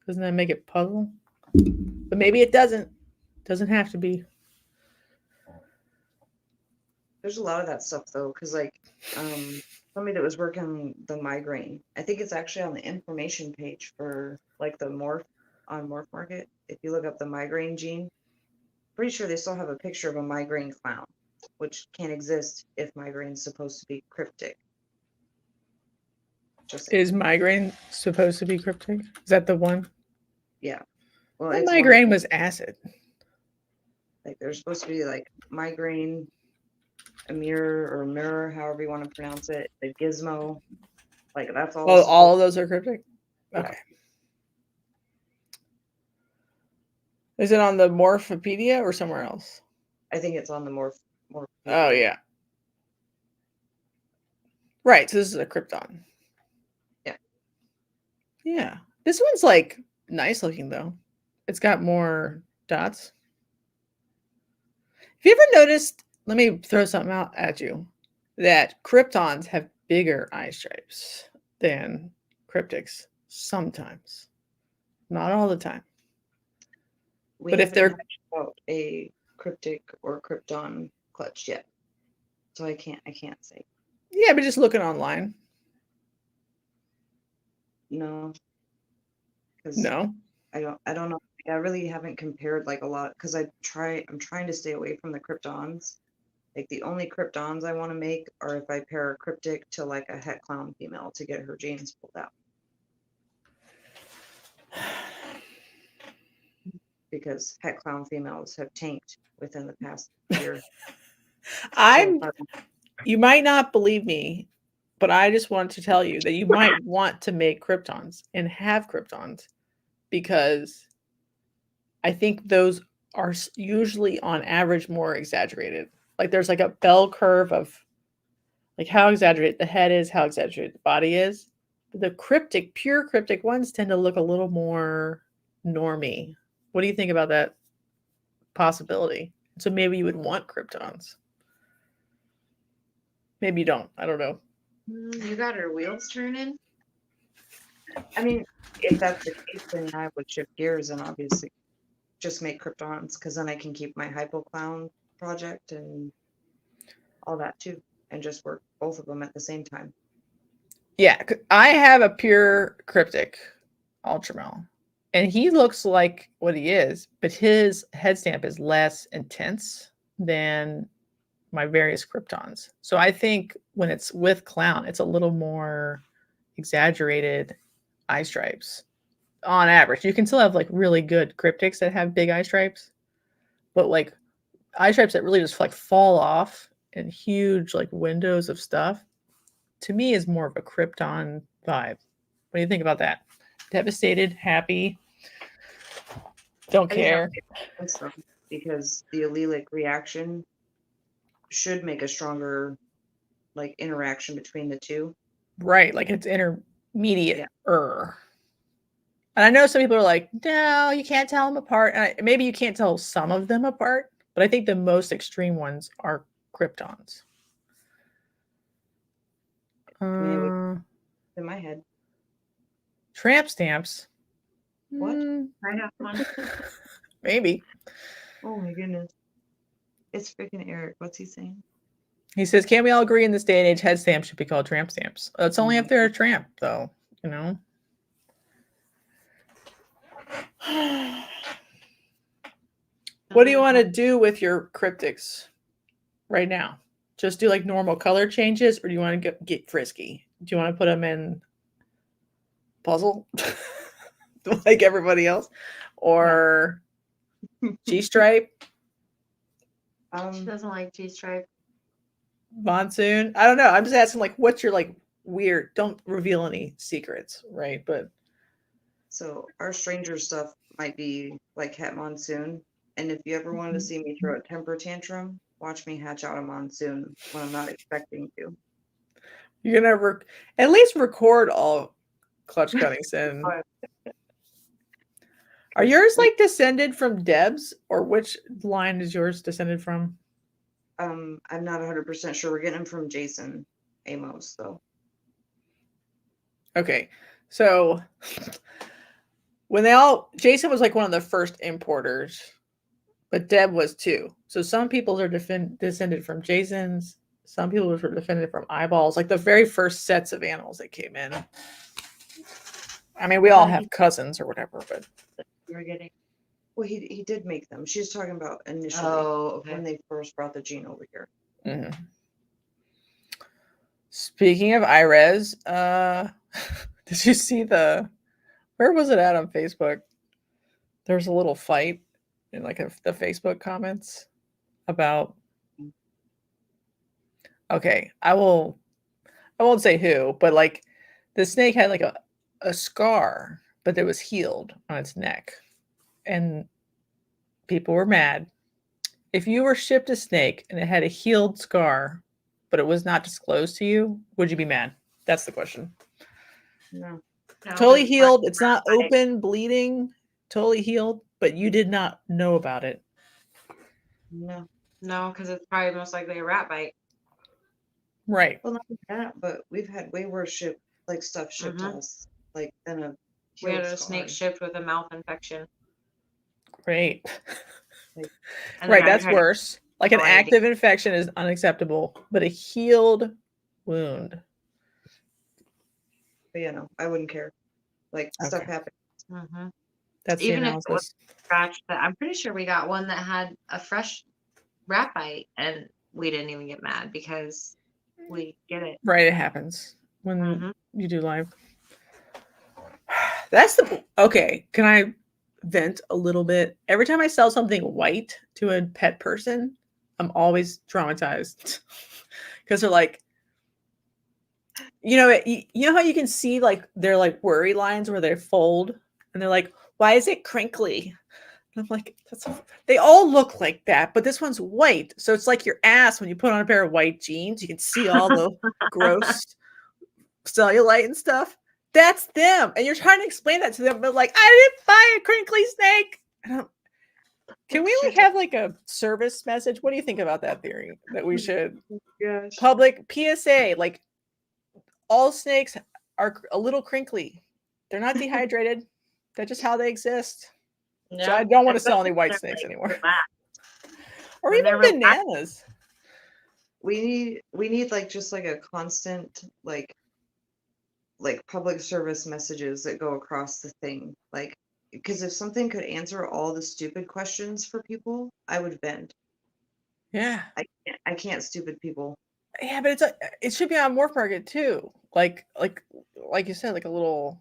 Doesn't that make it puzzle? But maybe it doesn't. Doesn't have to be. There's a lot of that stuff though, because like somebody that was working the migraine, I think it's actually on the information page for like the morph on Morph Market. If you look up the migraine gene, pretty sure they still have a picture of a migraine clown, which can't exist if migraine's supposed to be cryptic. Just saying. Is migraine supposed to be cryptic? Is that the one? Yeah. Well, Well, it's migraine was acid. like there's supposed to be like migraine, a mirror, however you want to pronounce it, the gizmo, like that's all. Oh, all of those are cryptic? Yeah. Okay. Is it on the Morphopedia or somewhere else? I think it's on the morph. Oh, yeah. Right, so this is a Krypton. Yeah. Yeah. This one's like nice looking though. It's got more dots. Have you ever noticed, let me throw something out at you, that Kryptons have bigger eye stripes than cryptics sometimes. Not all the time. We But if haven't they're hatched out a cryptic or krypton clutch yet, so I can't say yeah, but just looking online. no, because No. I don't know. I really haven't compared like a lot because I'm trying to stay away from the kryptons. Like the only kryptons I want to make are if I pair a cryptic to like a het clown female to get her genes pulled out. Because het clown females have tanked within the past year. You might not believe me, but I just want to tell you that you might want to make Kryptons and have Kryptons because I think those are usually on average more exaggerated. Like there's like a bell curve of like how exaggerated the head is, how exaggerated the body is. The pure cryptic ones tend to look a little more normy. What do you think about that possibility? So maybe you would want Kryptons. Maybe you don't. I don't know. You got her wheels turning. I mean, if that's the case, then I would shift gears and obviously just make Kryptons, because then I can keep my Hypoclown project and all that too, and just work both of them at the same time. Yeah, I have a pure cryptic Ultramel, and he looks like what he is, but his head stamp is less intense than my various Kryptons. So I think when it's with Clown, it's a little more exaggerated eye stripes on average. You can still have like really good cryptics that have big eye stripes, but like eye stripes that really just like fall off and huge like windows of stuff, to me is more of a Krypton vibe. What do you think about that? Devastated, happy, don't I think that care. makes sense, though, because the allelic reaction should make a stronger like interaction between the two. Right, like it's intermediate. And I know some people are like, no, you can't tell them apart. And maybe you can't tell some of them apart, but I think the most extreme ones are Kryptons. In my head. Tramp stamps. What? I have one. Maybe. Oh my goodness. It's freaking Eric. What's he saying? He says, can't we all agree in this day and age head stamps should be called tramp stamps? It's only if they're a tramp, though, you know? What do you want to do with your cryptics right now? Just do like normal color changes, or do you want to get frisky? Do you want to put them in puzzle like everybody else, or G-stripe, She doesn't like G-stripe. monsoon? I don't know. I'm just asking, like, what's your like weird? Don't reveal any secrets, right? But so our stranger stuff might be like Het Monsoon, and if you ever wanted to see me throw a temper tantrum, watch me hatch out a monsoon when I'm not expecting to. you're gonna at least record all clutch cuttings in. Are yours like descended from Deb's, or which line is yours descended from? I'm not 100% sure. We're getting them from Jason Amos, though. Okay, so when Jason was like one of the first importers, but Deb was too. So some people are descended from Jason's. Some people were descended from Eyeballs, like the very first sets of animals that came in. I mean, we all have cousins or whatever, but We're getting. Well, he did make them. She's talking about initially Okay. when they first brought the gene over here. Mhm. Speaking of IRES, did you see where was it at on Facebook? There's a little fight in like the Facebook comments about. Okay, I won't say who, but like the snake had like a scar, but it was healed on its neck, and people were mad. If you were shipped a snake and it had a healed scar, but it was not disclosed to you, would you be mad? That's the question. No. Totally healed. It's not open, bleeding, totally healed, but you did not know about it. No. No, because it's probably most likely a rat bite. Right. Well, not that, but we've had way worse stuff shipped to us, like than a. We had a healed snake scar. shipped with a mouth infection. Great. And Right, the guy that's tried to- worse. Like an No idea. active infection is unacceptable, but a healed wound. But I wouldn't care. Like stuff Okay. happens. Mhm. That's Even the if it analysis. was scratched, but I'm pretty sure we got one that had a fresh rat bite, and we didn't even get mad because we get it. Right, it happens when Mhm. you do live. Okay. Can I vent a little bit? Every time I sell something white to a pet person, I'm always traumatized because they're like, you know how you can see like they're like worry lines where they fold, and they're like, why is it crinkly? And I'm like, they all look like that, but this one's white, so it's like your ass when you put on a pair of white jeans. You can see all the gross cellulite and stuff. That's them, and you're trying to explain that to them, but like, I didn't buy a crinkly snake. Can we like have like a service message? What do you think about that theory? That we should Gosh. public PSA, like all snakes are a little crinkly. They're not dehydrated. That's just how they exist. So I don't want to sell any especially white when snakes they're, anymore. like, relaxed. Or When even they're relaxed. bananas. We need like just like a constant like public service messages that go across the thing. Like, because if something could answer all the stupid questions for people, I would vent. Yeah. I can't stupid people. Yeah, but it should be on Morph Market too. Like you said, like a little.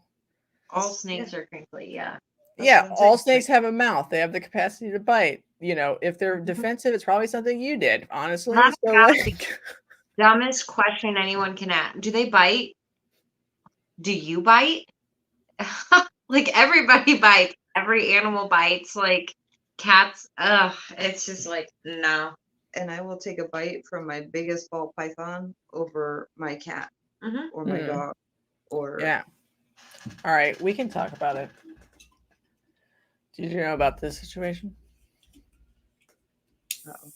All snakes are crinkly, yeah. That's Yeah, what I'm all saying. snakes have a mouth. They have the capacity to bite. You know, if they're defensive, it's probably something you did, honestly. That's So gotta be like, dumbest question anyone can ask. Do they bite? Do you bite? Like everybody bites. Every animal bites. Like cats. Ugh. It's just like no. And I will take a bite from my biggest ball python over my cat Mm-hmm. or my dog or yeah. All right, we can talk about it. Did you know about this situation? Uh-oh.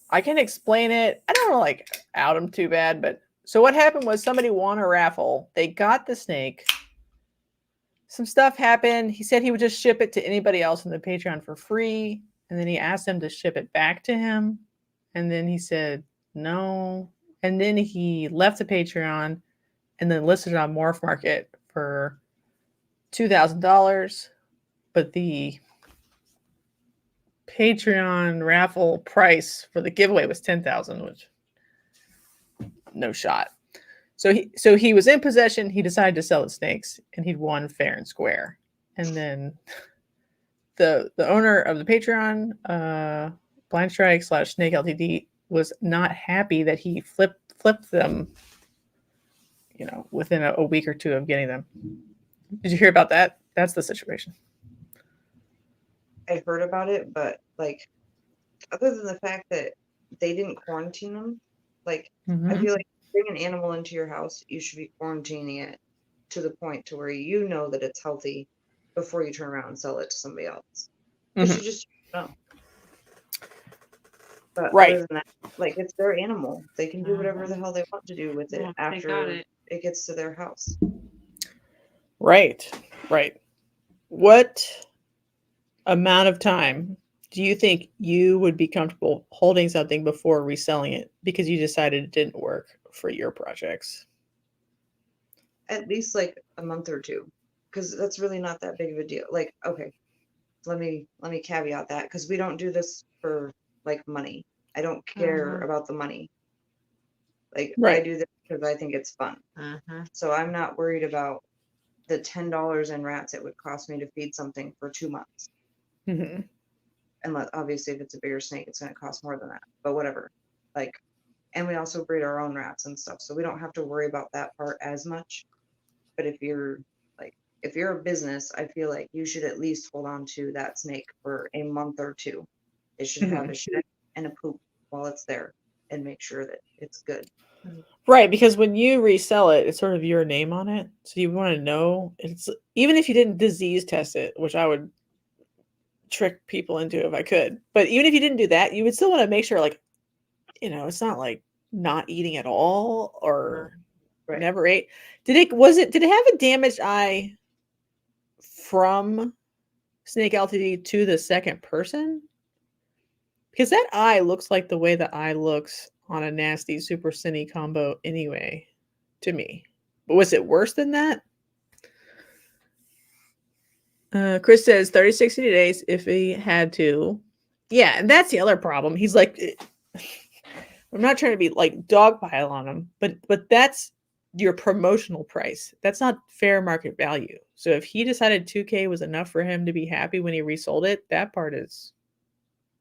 I can explain it. I don't want to like out him too bad, but so what happened was somebody won a raffle. They got the snake. Some stuff happened. He said he would just ship it to anybody else in the Patreon for free. And then he asked them to ship it back to him. And then he said no. And then he left the Patreon and then listed it on Morph Market for $2,000. But the Patreon raffle price for the giveaway was $10,000, which no shot. So he was in possession. He decided to sell the snakes, and he'd won fair and square. And then the owner of the Patreon, Blind Strike / Snake Ltd, was not happy that he flipped them, you know, within a week or two of getting them. Did you hear about that? That's the situation. I heard about it, but like other than the fact that they didn't quarantine them, like I feel like bring an animal into your house, you should be quarantining it to the point to where you know that it's healthy before you turn around and sell it to somebody else. Because you just don't know. But Right. other than that, like it's their animal. They can do whatever the hell they want to do with it after it gets to their house. Right. What amount of time do you think you would be comfortable holding something before reselling it because you decided it didn't work for your projects? At least like a month or two, because that's really not that big of a deal. Like, okay, let me caveat that because we don't do this for like money. I don't care about the money. Like I do this because I think it's fun. So I'm not worried about the $10 in rats it would cost me to feed something for 2 months. And obviously, if it's a bigger snake, it's going to cost more than that. But whatever. Like, and we also breed our own rats and stuff, so we don't have to worry about that part as much. But if you're a business, I feel like you should at least hold on to that snake for a month or two. It should have a shit and a poop while it's there, and make sure that it's good. Right, because when you resell it, it's sort of your name on it. So you want to know it's even if you didn't disease test it, which I would trick people into if I could. But even if you didn't do that, you would still want to make sure, like, you know, it's not like not eating at all or never ate. Did it have a damaged eye from Snake Ltd to the second person? Because that eye looks like the way the eye looks on a nasty Super Cine combo anyway, to me. But was it worse than that? Chris says 30, 60 days if he had to. Yeah, and that's the other problem. He's like, I'm not trying to be like dogpile on him, but that's your promotional price. That's not fair market value. So if he decided 2K was enough for him to be happy when he resold it, that part is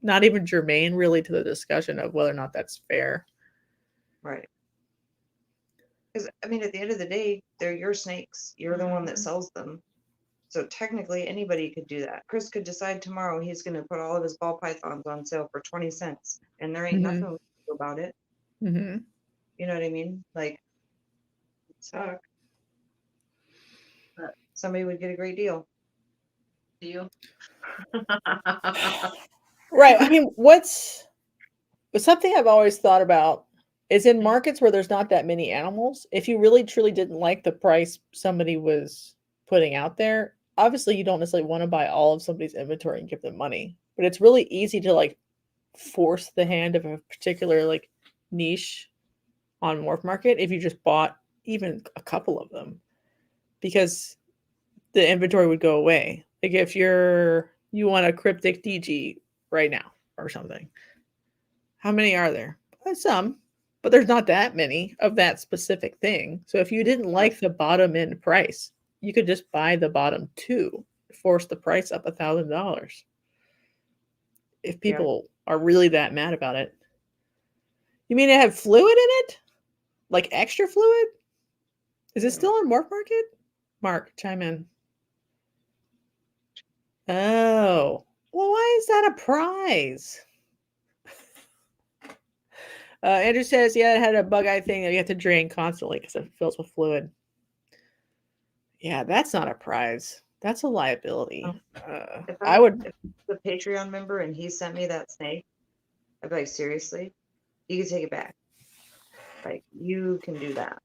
not even germane really to the discussion of whether or not that's fair. Right. Because, I mean, at the end of the day, they're your snakes. You're the one that sells them. So technically, anybody could do that. Chris could decide tomorrow he's going to put all of his ball pythons on sale for 20 cents. And there ain't nothing we can do about it. You know what I mean? Like, it sucks. But somebody would get a great deal. Do you? Right. I mean, something I've always thought about is in markets where there's not that many animals, if you really truly didn't like the price somebody was putting out there, obviously you don't necessarily want to buy all of somebody's inventory and give them money, but it's really easy to like force the hand of a particular like niche on Morph Market if you just bought even a couple of them, because the inventory would go away. Like if you want a cryptic DG right now or something, how many are there? Some, but there's not that many of that specific thing. So if you didn't like the bottom end price, you could just buy the bottom two, force the price up $1,000. If people are really that mad about it. You mean it had fluid in it? Like extra fluid? Is it still on Morph Market? Mark, chime in. Oh, well, why is that a prize? Andrew says, yeah, it had a bug eye thing that you have to drain constantly because it fills with fluid. Yeah, that's not a prize. That's a liability. If I would. If the Patreon member and he sent me that snake, I'd be like, seriously, you can take it back. Like, you can do that.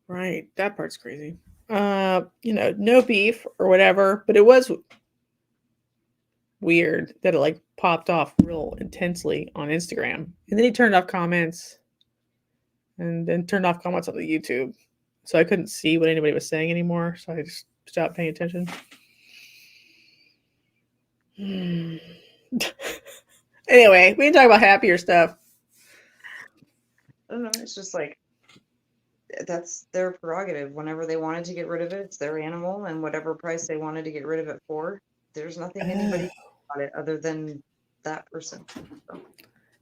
Right, that part's crazy. No beef or whatever, but it was weird that it like popped off real intensely on Instagram, and then he turned off comments, and then turned off comments on the YouTube, so I couldn't see what anybody was saying anymore. So I just stopped paying attention. Anyway, we can talk about happier stuff. I don't know. It's just like, that's their prerogative. Whenever they wanted to get rid of it, it's their animal, and whatever price they wanted to get rid of it for, there's nothing anybody can do about it other than that person. So.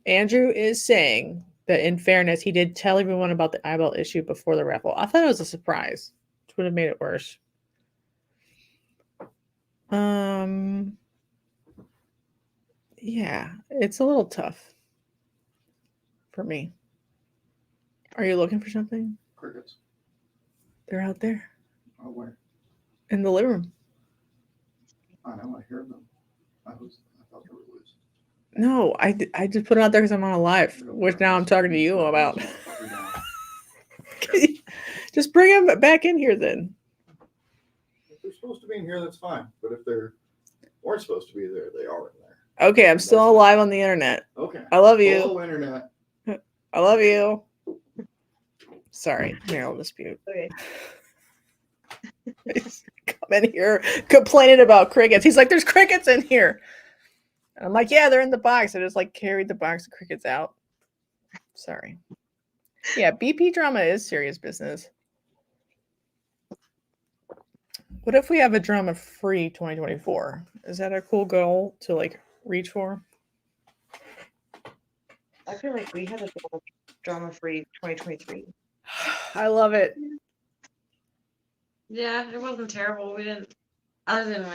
Andrew is saying that in fairness, he did tell everyone about the eyeball issue before the raffle. I thought it was a surprise, which would have made it worse. Yeah, it's a little tough for me. Are you looking for something? Crickets. They're out there Oh, where? in the living room. I know, I hear them. I thought they were loose. No, I just put it out there because I'm on a live, which now I'm talking to you about. Just bring them back in here then. If they're supposed to be in here, that's fine. But if they weren't supposed to be there, they are in there. Okay, I'm still alive on the internet. Okay. I love you. Hello, internet. I love you. Sorry, marital dispute. Okay. Come in here complaining about crickets. He's like, there's crickets in here. And I'm like, yeah, they're in the box. I just like carried the box of crickets out. Sorry. Yeah, BP drama is serious business. What if we have a drama-free 2024? Is that a cool goal to like reach for? I feel like we had a drama-free 2023. I love it. Yeah, it wasn't terrible. We didn't, other than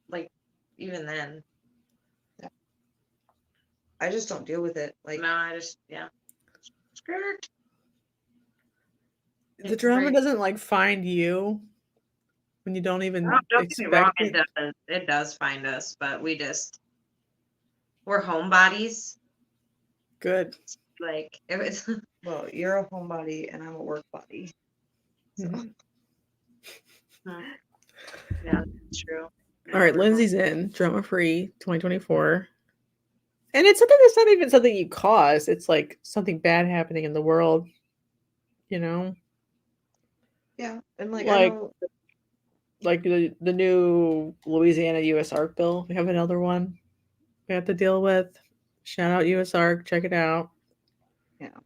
like, even then. I just don't deal with it. Like, No, I just, yeah. Skirt. The drama doesn't like find you when you don't even Don't get me wrong, expect it. it does find us, but we're homebodies. Good. Like, if it's, well, you're a homebody and I'm a work body. So. Mhm. yeah, that's true. All right, Lindsay's in drama-free 2024. And it's something that's not even something you caused. It's like something bad happening in the world, you know? Yeah, and like Like- I know, Like the new Louisiana U.S. ARC bill. We have another one we have to deal with. Shout out U.S. ARC. Check it out. Yeah.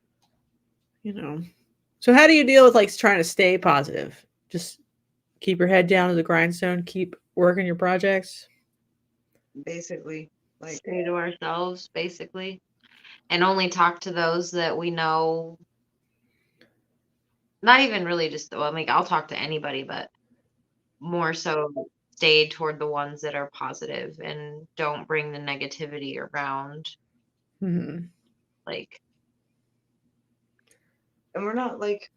You know. So how do you deal with like trying to stay positive? Just keep your head down to the grindstone. Keep working your projects. basically, like, Stay to ourselves, basically, and only talk to those that we know. Not even really just, well, like, I'll talk to anybody, but more so stay toward the ones that are positive and don't bring the negativity around. Mm-hmm. Like, and we're not like,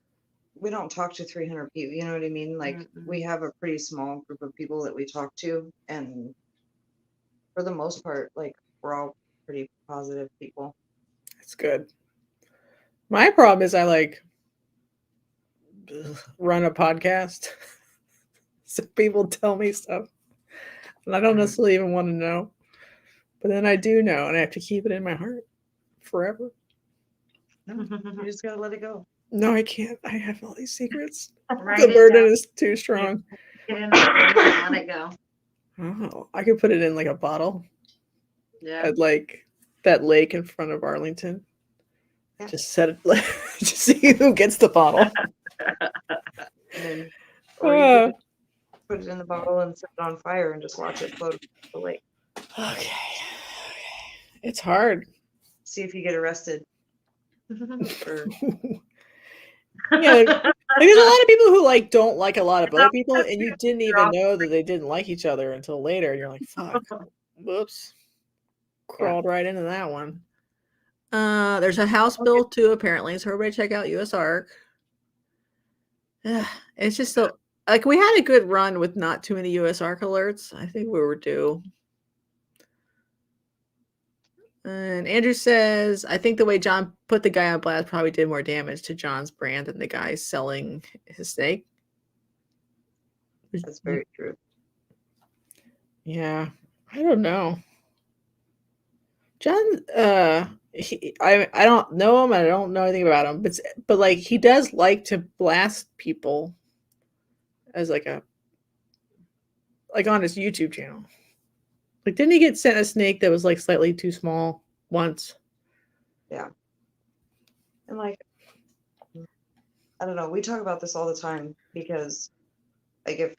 we don't talk to 300 people, you know what I mean? Like, we have a pretty small group of people that we talk to, and for the most part, like, we're all pretty positive people. It's good. My problem is I like run a podcast So people tell me stuff, and I don't necessarily even want to know. But then I do know, and I have to keep it in my heart forever. You just gotta let it go. No, I can't. I have all these secrets. Write The it burden down. is too strong. Get in there and let it go. Oh, I could put it in like a bottle Yeah. at like that lake in front of Arlington. Yeah. Just set it, just see who gets the bottle. And then, or you Uh, could just put it in the bottle and set it on fire and just watch it float across the lake. okay. It's hard. See if you get arrested. Or Yeah, like, there's a lot of people who like don't like a lot of other people, and you didn't even all- know that they didn't like each other until later. And you're like, fuck, whoops, crawled right into that one. There's a House bill too, apparently, so everybody check out US Arc. It's just so like we had a good run with not too many US Arc alerts. I think we were due. And Andrew says, I think the way John put the guy on blast probably did more damage to John's brand than the guy selling his snake. that's very true. Yeah, I don't know. John, I don't know him. I don't know anything about him, but like he does like to blast people as like on his YouTube channel. Like, didn't he get sent a snake that was like slightly too small once? Yeah. And like, I don't know, we talk about this all the time because like if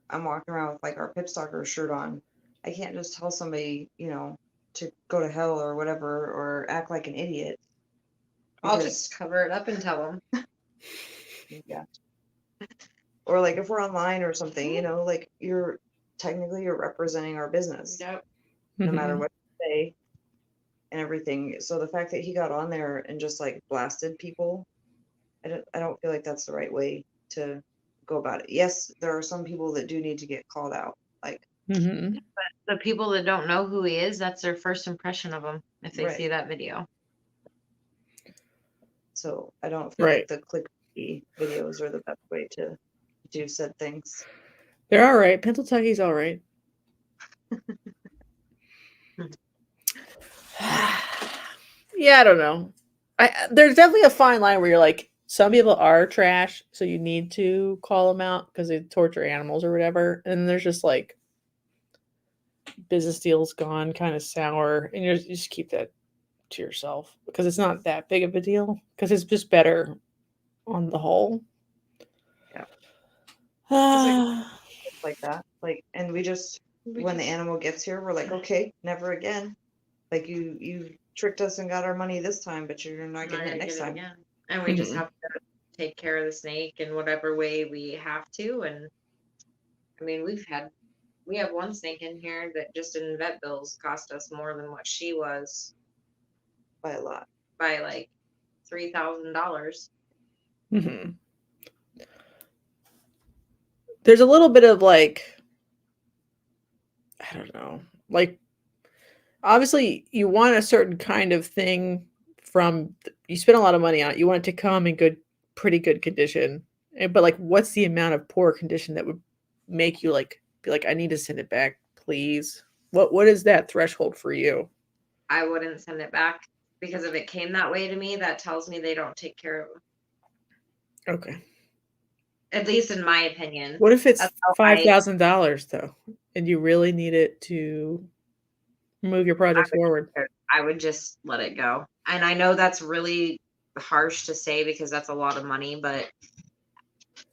I'm walking around with like our Pip Stalkers shirt on, I can't just tell somebody, to go to hell or whatever or act like an idiot. I'll because- just cover it up and tell them. Yeah. Or like if we're online or something, like you're representing our business, Yep. no matter Mhm. what you say and everything. So the fact that he got on there and just like blasted people, I don't feel like that's the right way to go about it. Yes, there are some people that do need to get called out. Like, Mhm. The people that don't know who he is, that's their first impression of him if they Right. see that video. so I don't feel Right. like the clickbait videos are the best way to do said things. They're all right. Pennsylvania's all right. Yeah, I don't know. There's definitely a fine line where you're like, some people are trash, so you need to call them out because they torture animals or whatever. And there's just like business deals gone kind of sour, and you just keep that to yourself because it's not that big of a deal because it's just better on the whole. Yeah. Uh, Like that. Like, and we just, when the animal gets here, we're like, okay, never again. Like you tricked us and got our money this time, but you're not getting it next time. Again. And we just Mhm. have to take care of the snake in whatever way we have to. And I mean, we have one snake in here that just in vet bills cost us more than what she was By a lot. by like $3,000. mhm. There's a little bit of like, I don't know, like obviously you want a certain kind of thing you spend a lot of money on it. You want it to come in pretty good condition. But like, what's the amount of poor condition that would make you like be like, I need to send it back, please? What is that threshold for you? I wouldn't send it back because if it came that way to me, that tells me they don't take care of them. Okay. At least in my opinion. What if it's That's how I- $5,000 though, and you really need it to move your project forward? I would just let it go. And I know that's really harsh to say because that's a lot of money, but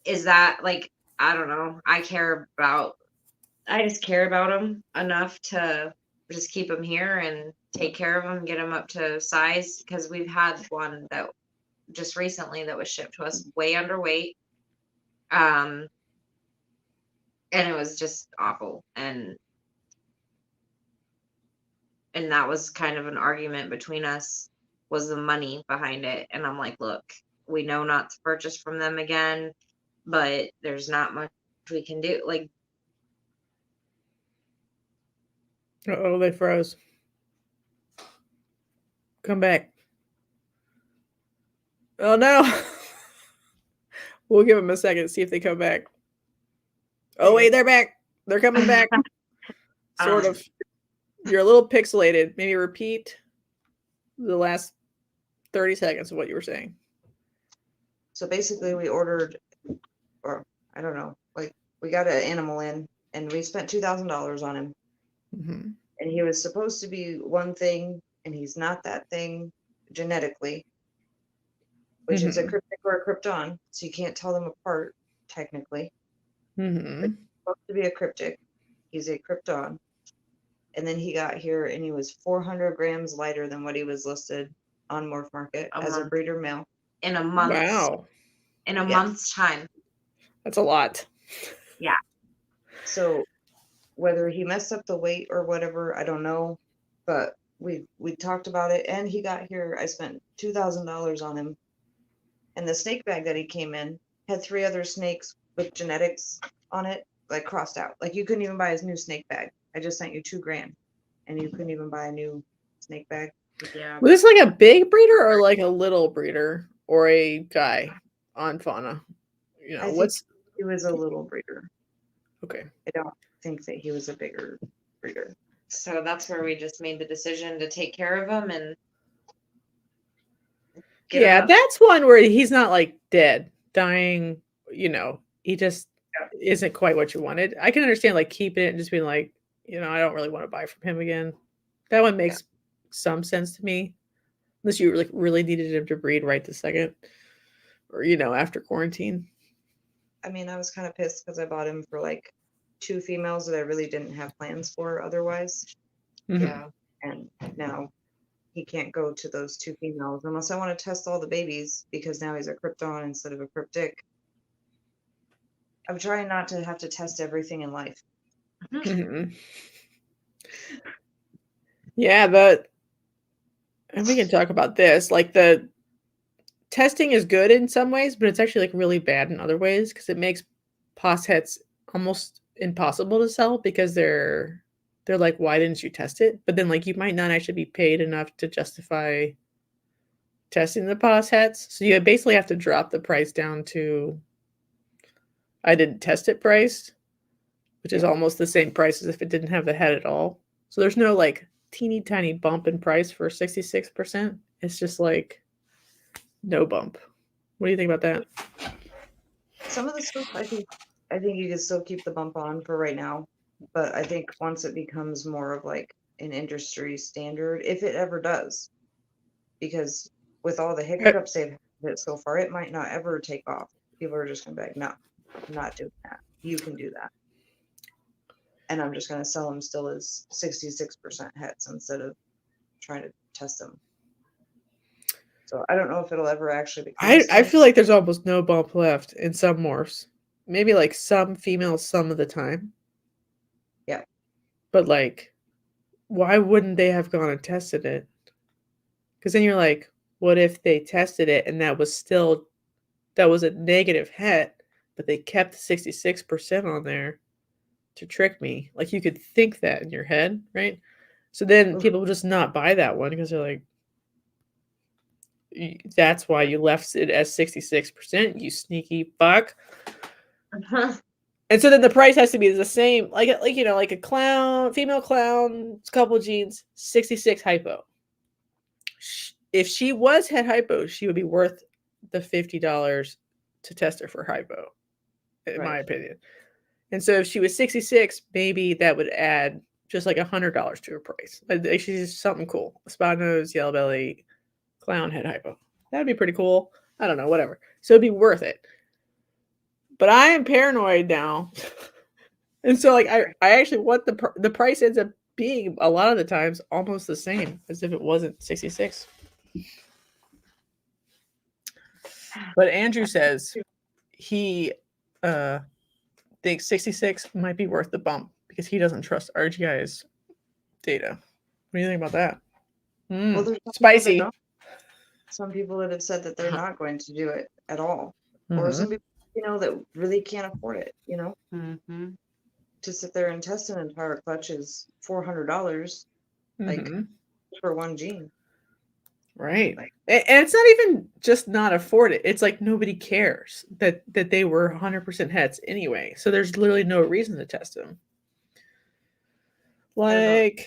is that like, I don't know. I just care about them enough to just keep them here and take care of them, get them up to size. Because we've had one that just recently that was shipped to us way underweight. And it was just awful. And that was kind of an argument between us, was the money behind it. And I'm like, look, we know not to purchase from them again, but there's not much we can do. Like, Uh-oh, they froze. Come back. Oh no. We'll give them a second to see if they come back. Oh wait, they're back. They're coming back. Sort of. You're a little pixelated. Maybe repeat the last 30 seconds of what you were saying. So basically, we ordered, or I don't know, like we got an animal in, and we spent $2,000 on him, Mm-hmm. and he was supposed to be one thing, and he's not that thing genetically, which is a Mhm. cryptic or a krypton, so you can't tell them apart technically. Mm-hmm. Supposed to be a cryptic, he's a krypton, and then he got here, and he was 400 grams lighter than what he was listed on Morph Market A as a month. breeder male. In a month. Wow. In a Yeah. month's time. That's a lot. So whether he messed up the weight or whatever, I don't know. But we talked about it, and he got here. I spent $2,000 on him, and the snake bag that he came in had 3 other snakes with genetics on it, like crossed out. Like you couldn't even buy his new snake bag. I just sent you $2,000, and you couldn't even buy a new snake bag. Yeah. Was this like a big breeder or like a little breeder or a guy on fauna? You know, I think what's he was a little breeder. okay. I don't think that he was a bigger breeder. So that's where we just made the decision to take care of him and get Yeah, him up. that's one where he's not like dead, dying, you know, he just isn't quite what you wanted. I can understand like keeping it and just being like, you know, I don't really want to buy from him again. That one makes some sense to me. Unless you really needed him to breed right this second. Or, you know, after quarantine. I mean, I was kind of pissed because I bought him for like 2 females that I really didn't have plans for otherwise. Mhm. Yeah. And now he can't go to those 2 females unless I want to test all the babies because now he's a krypton instead of a cryptic. I'm trying not to have to test everything in life. Mhm. Yeah, but and we can talk about this. Like the testing is good in some ways, but it's actually like really bad in other ways because it makes pos hets almost impossible to sell because they're like, why didn't you test it? But then like you might not actually be paid enough to justify testing the pos hets. So you basically have to drop the price down to I didn't test it price, which is almost the same price as if it didn't have the head at all. So there's no like teeny tiny bump in price for 66%. It's just like no bump. What do you think about that? Some of the stuff I think you can still keep the bump on for right now, but I think once it becomes more of like an industry standard, if it ever does, because with all the hiccups they've had so far, it might not ever take off. People are just gonna be like, no, I'm not doing that. You can do that. And I'm just gonna sell them still as 66% hets instead of trying to test them. So I don't know if it'll ever actually become a I standard. feel like there's almost no bump left in some morphs. Maybe like some females some of the time. Yeah. But like, why wouldn't they have gone and tested it? Because then you're like, what if they tested it and that was a negative het, but they kept 66% on there to trick me? Like you could think that in your head, right? So then Oof. people will just not buy that one because they're like, that's why you left it as 66%, you sneaky fuck. And so then the price has to be the same, like you know, like a clown, female clown, couple jeans, 66 hypo. If she was het hypo, she would be worth the $50 to test her for hypo, in my opinion. And so if she was 66, maybe that would add just like $100 to her price. Like she's something cool. Spot nose, yellow belly, clown head hypo. That'd be pretty cool. I don't know, whatever. So it'd be worth it. But I am paranoid now. And so like I actually want the price ends up being a lot of the times almost the same as if it wasn't 66. But Andrew says he thinks 66 might be worth the bump because he doesn't trust RGI's data. What do you think about that? Well, there's Spicy. Some people that have said that they're not going to do it at all, or Mhm. some people, you know, that really can't afford it. You know, Mm-hmm. to sit there and test an entire clutch is $400, like Mhm. for one gene. Right. Like- And it's not even just not afforded. It's like nobody cares that they were 100% heads anyway. So there's literally no reason to test them. I don't know.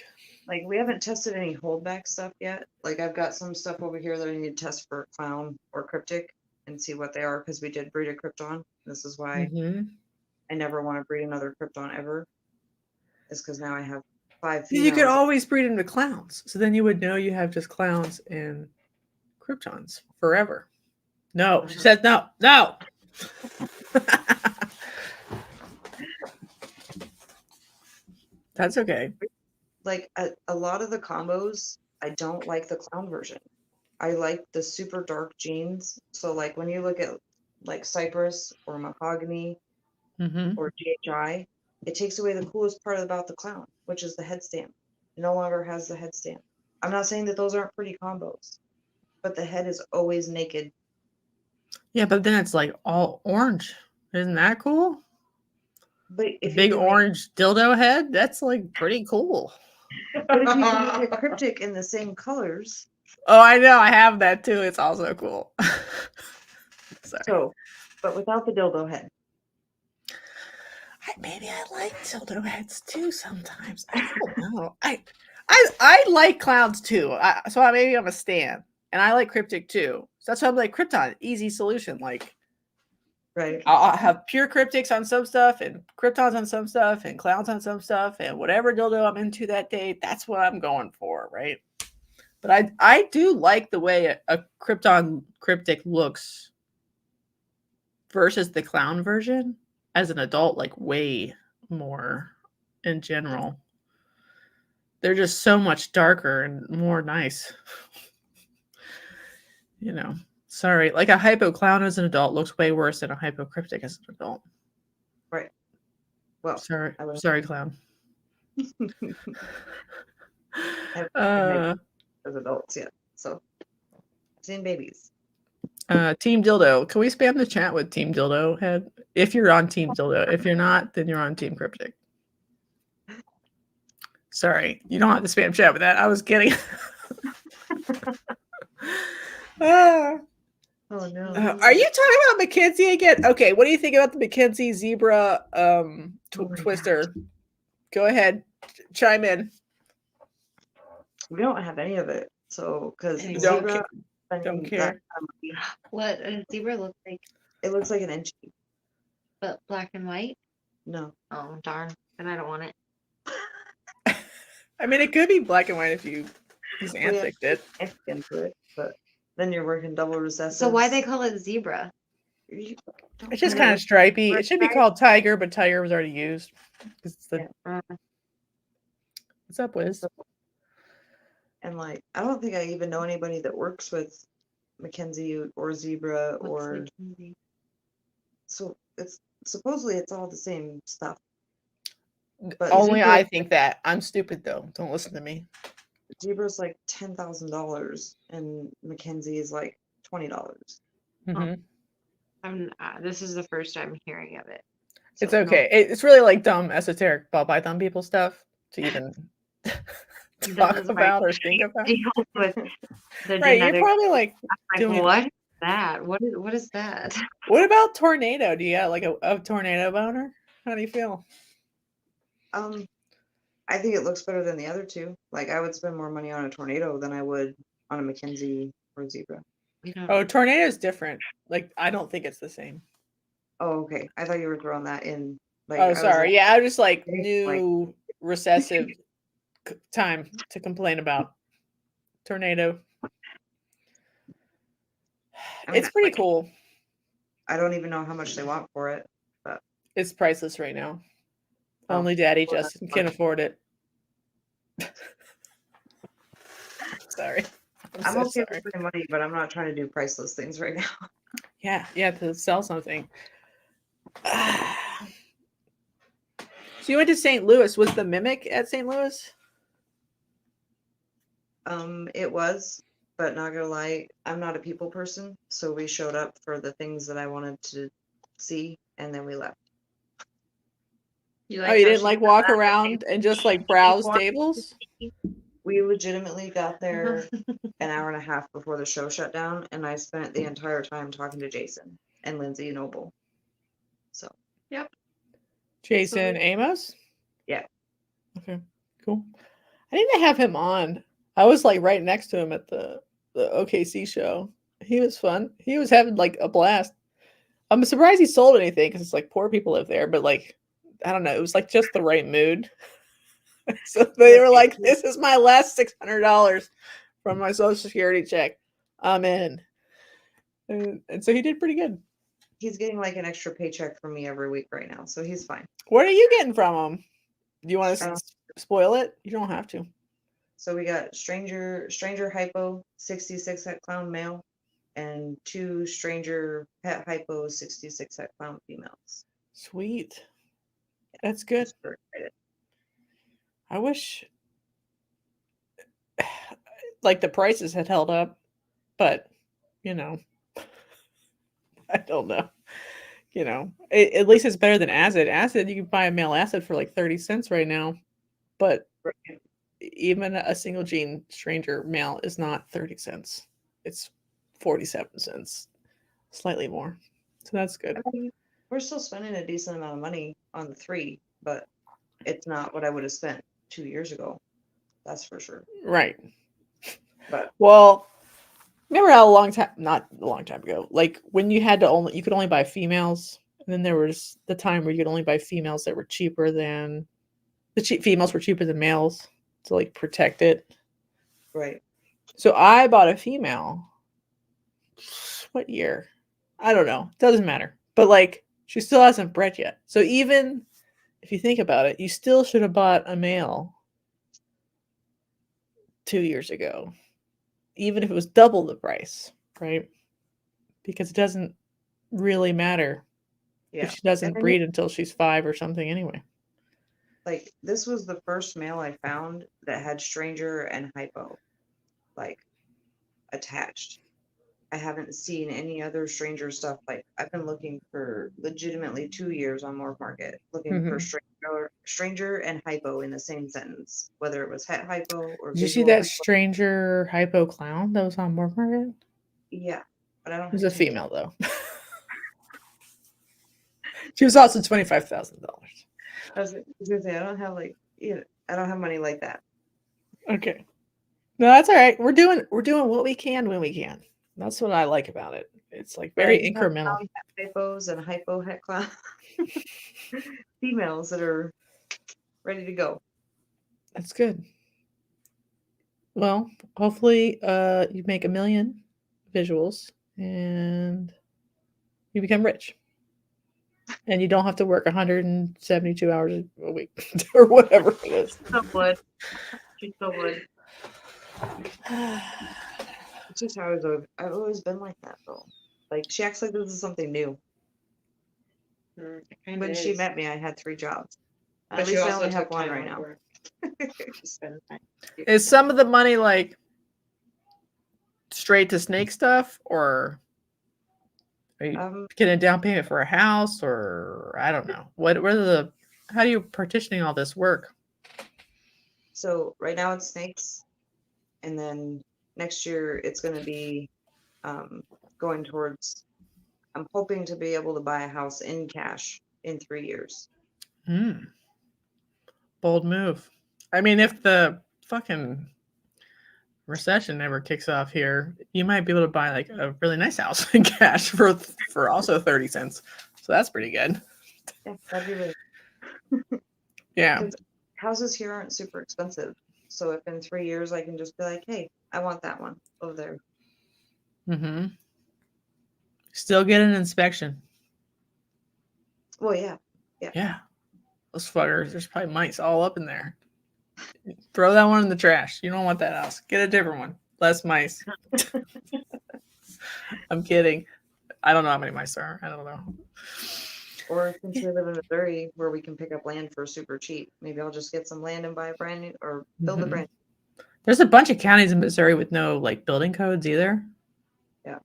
Like, we haven't tested any holdback stuff yet. Like I've got some stuff over here that I need to test for clown or cryptic and see what they are because we did breed a krypton. This is why mhm. I never want to breed another krypton ever. Is because now I have 5 You could females. always breed them to clowns. So then you would know you have just clowns and kryptons forever. No, she said no. No. That's okay. Like a lot of the combos, I don't like the clown version. I like the super dark genes. So like when you look at like Cypress or Mahogany Mm-hmm. or GHI, it takes away the coolest part about the clown, which is the headstand. It no longer has the headstand. I'm not saying that those aren't pretty combos, but the head is always naked. Yeah, but then it's like all orange. Isn't that cool? But if you Big can make- orange dildo head? That's like pretty cool. but if you can make a cryptic in the same colors, Oh, I know. I have that too. It's also cool. Sorry. so but without the dildo head. Maybe I like dildo heads too sometimes. I don't know. I like clowns too. So maybe I'm a stan. And I like cryptic too. So that's why I'm like Krypton, easy solution. Like Right. I'll have pure cryptics on some stuff and kryptons on some stuff and clowns on some stuff and whatever dildo I'm into that day, that's what I'm going for, right? But I do like the way a krypton cryptic looks versus the clown version as an adult, like way more in general. They're just so much darker and more nice. You know. Sorry, like a hypo clown as an adult looks way worse than a hypo cryptic as an adult. Right. Well, Sorry, I would- sorry, clown. I've as adults yet. So I've seen babies. Team Dildo. Can we spam the chat with Team Dildo head? If you're on Team Dildo. If you're not, then you're on Team Cryptic. Sorry, you don't have to spam chat with that. I was kidding. Ah. Oh no. Are you talking about Mackenzie again? Okay, what do you think about the Mackenzie zebra Oh my twister? Go ahead, chime in. We don't have any of it. So because Don't zebra don't care. What does zebra look like? It looks like an inch. But black and white? No. Oh darn. Then I don't want it. I mean, it could be black and white if you xanthicked it. If into it, but then you're working double recessive. So why they call it zebra? It's just kind of stripy. It should be called tiger, but tiger was already used. It's the, What's up, Wiz? And like, I don't think I even know anybody that works with Mackenzie or zebra or so. It's supposedly it's all the same stuff. But Only zebra- I think that. I'm stupid though. Don't listen to me. Zebra's like $10,000 and Mackenzie is like $20. Mhm. This is the first I'm hearing of it. It's So, okay. It's really like dumb esoteric ball python people stuff to even talk is about or think about. deal with the Right, you're genetic. probably like, Like, doing- what is that? What is that? what about tornado? Do you have like a tornado boner? How do you feel? I think it looks better than the other two. Like I would spend more money on a tornado than I would on a Mackenzie or zebra. We don't. Oh, tornado is different. Like, I don't think it's the same. Oh, okay. I thought you were throwing that in. Like, Oh, I was sorry. like, Yeah, I just like Like- new recessive time to complain about tornado. I mean, It's pretty like, cool. I don't even know how much they want for it. It's priceless right now. Oh, Only Daddy well, that's Justin can fine. afford it. Sorry. I'm so okay sorry. with spending money, but I'm not trying to do priceless things right now. Yeah, to sell something. So you went to St. Louis. Was the Mimic at St. Louis? It was, but not gonna lie, I'm not a people person, so we showed up for the things that I wanted to see, and then we left. You Oh, you how didn't she like said walk that? around and just like browse walked- tables? We legitimately got there an hour and a half before the show shut down, and I spent the entire time talking to Jason and Lindsay and Noble. So Jason Amos? Yeah. Okay, cool. I need to have him on. I was like right next to him at the OKC show. He was fun. He was having like a blast. I'm surprised he sold anything because it's like poor people live there, but like I don't know, it was like just the right mood. So they were like, "This is my last $600 from my Social Security check. I'm in." And so he did pretty good. he's getting like an extra paycheck from me every week right now, so he's fine. What are you getting from him? Do you want to Um, spoil it? You don't have to. So we got Stranger Hypo 66 het clown male and 2 Stranger Pet Hypo 66 het clown females. Sweet. That's good. Super excited. I wish like the prices had held up, but you know, I don't know. You know, at least it's better than acid. Acid, you can buy a male acid for like 30 cents right now, but Right. even a single gene stranger male is not 30 cents. It's 47 cents, slightly more. So that's good. I mean, we're still spending a decent amount of money on the 3, but it's not what I would have spent 2 years ago. That's for sure. Right. But Well, remember how not a long time ago, like when you could only buy females, and then there was the time where you could only buy females that were cheaper than females were cheaper than males to like protect it. right. So I bought a female. What year? I don't know. Doesn't matter. But like she still hasn't bred yet. So even if you think about it, you still should have bought a male 2 years ago. Even if it was double the price, right? Because it doesn't really matter Yeah. if she doesn't And then breed until she's 5 or something anyway. like this was the first male I found that had Stranger and Hypo like attached. I haven't seen any other Stranger stuff. Like I've been looking for legitimately 2 years on Morph Market looking for Stranger and Hypo in the same sentence, whether it was Het Hypo or Did you see visual that hypo. stranger hypo clown that was on Morph Market? Yeah, but I don't. It was a have any. female though. She was also $25,000. I was gonna say I don't have I don't have money like that. Okay. No, that's all right. We're doing what we can when we can. That's what I like about it. It's like very But I do have incremental. clown het hypos and hypo het clown females that are ready to go. That's good. Well, hopefully you make 1 million visuals and you become rich. And you don't have to work 172 hours a week or whatever it is. Still would. She still would. It's just how I've always been like that though. Like she acts like this is something new. It kinda When she is. met me, I had 3 jobs. But At you least I also only have took 1 time right off now. work to spend time. Is some of the money like straight to snake stuff, or are you getting a down payment for a house, or I don't know. How do you partitioning all this work? So right now it's snakes, and then next year it's going to be going towards. I'm hoping to be able to buy a house in cash in 3 years. Bold move. I mean, if the fucking recession never kicks off here, you might be able to buy like a really nice house in cash for also 30 cents. So that's pretty good. Yeah, that'd be really. Yeah. 'Cause houses here aren't super expensive, so if in 3 years I can just be like, hey, I want that one over there. Mm-hmm. Still get an inspection. Well, yeah. Yeah. Those fuckers, there's probably mice all up in there. Throw that one in the trash. You don't want that house. Get a different one. Less mice. I'm kidding. I don't know how many mice there are. I don't know. Or since we live in Missouri where we can pick up land for super cheap, maybe I'll just get some land and buy a brand new or build a brand new. There's a bunch of counties in Missouri with no like building codes either. Yeah.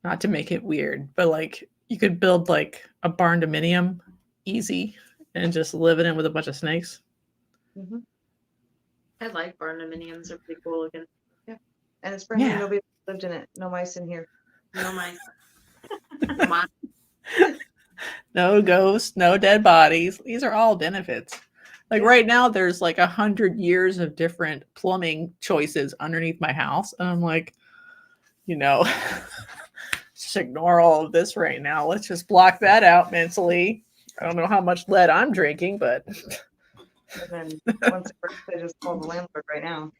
Not to make it weird, but like you could build like a barn dominium easy and just live in it with a bunch of snakes. Mm-hmm. I like barndominiums. They're pretty cool looking. And it's brand new. Yeah. Nobody lived in it. No mice in here. No my. My No ghosts, no dead bodies. These are all benefits. Like Yeah. right now, there's like 100 years of different plumbing choices underneath my house. And I'm like, just ignore all of this right now. Let's just block that out mentally. I don't know how much lead I'm drinking, but And then once it works, I just call the landlord right now.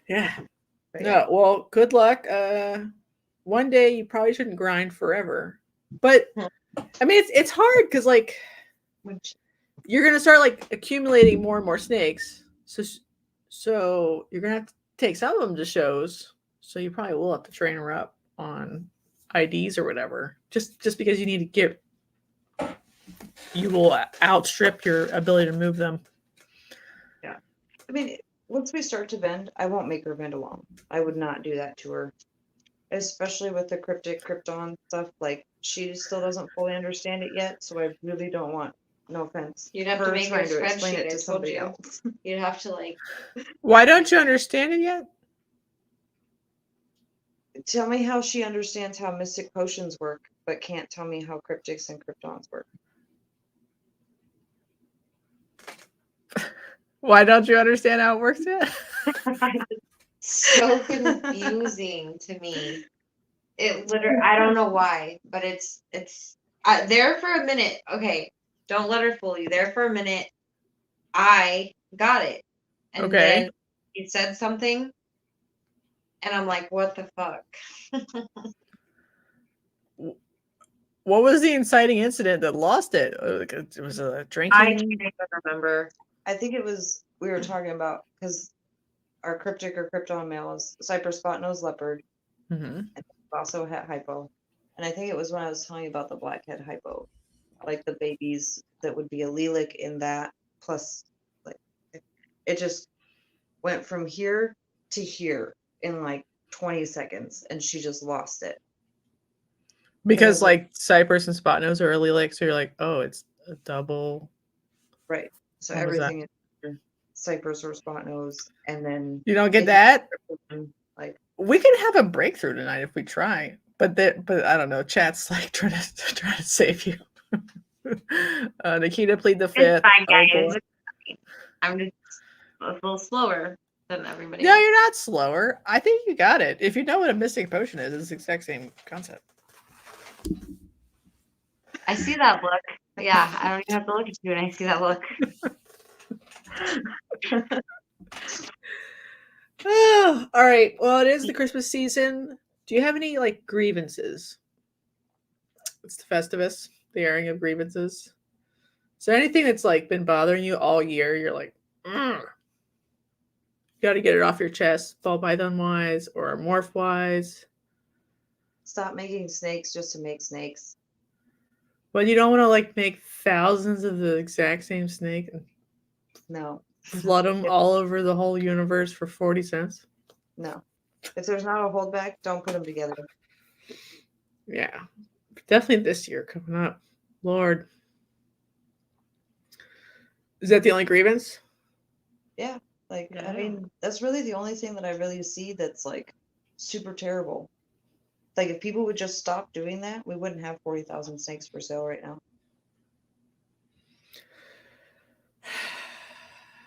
yeah. But No, well, good luck. One day you probably shouldn't grind forever. But I mean it's hard because like Which, you're gonna start like accumulating more and more snakes. So you're gonna have to take some of them to shows. So you probably will have to train her up on IDs or whatever. Just because you need to get, you will outstrip your ability to move them. I mean, once we start to vend, I won't make her vend alone. I would not do that to her. Especially with the cryptic krypton stuff. Like, she still doesn't fully understand it yet, so I really don't want, no offense, You'd have to her make your trying to explain spreadsheet, it I to told somebody you. else. You'd have to like. Why don't you understand it yet? Tell me how she understands how mystic potions work, but can't tell me how cryptics and kryptons work. Why don't you understand how it works yet? So confusing to me. It literally, I don't know why, but it's there for a minute. Okay, don't let her fool you. There for a minute, I got it, and Okay. then he said something, and I'm like, what the fuck? What was the inciting incident that lost it? It was a I drinking. can't even remember. I think it was, we were talking about, because our cryptic or krypton male is Cypress spot nose leopard, Mhm. also het hypo. And I think it was when I was telling you about the blackhead hypo, like the babies that would be allelic in that, plus like it just went from here to here in like 20 seconds, and she just lost it. Because was like Cypress and Spot Nose are really like, so you're like, oh, it's a double. Right. So What was that? everything is Cypress or spot nose, and then You don't get if- that? like We can have a breakthrough tonight if we try. But I don't know. Chat's like trying to save you. Nakita plead the fifth. It's fine, Oh, guys. boy. I'm just a little slower than everybody No, else. you're not slower. I think you got it. If you know what a mystic potion is, it's the exact same concept. I see that look. Yeah, I don't even have to look at you, and I see that look. Oh, all right. Well, it is the Christmas season. Do you have any like grievances? It's the Festivus, the airing of grievances. Is there anything that's like been bothering you all year? You're like, you got to get it off your chest, ball python wise or morph wise. stop making snakes just to make snakes. But you don't want to like make thousands of the exact same snake and No, flood them all over the whole universe for 40 cents. no. If there's not a holdback, don't put them together. Yeah, definitely this year coming up. Lord. Is that the only grievance? Yeah, like Yeah. I mean, that's really the only thing that I really see that's like super terrible. Like if people would just stop doing that, we wouldn't have 40,000 snakes for sale right now.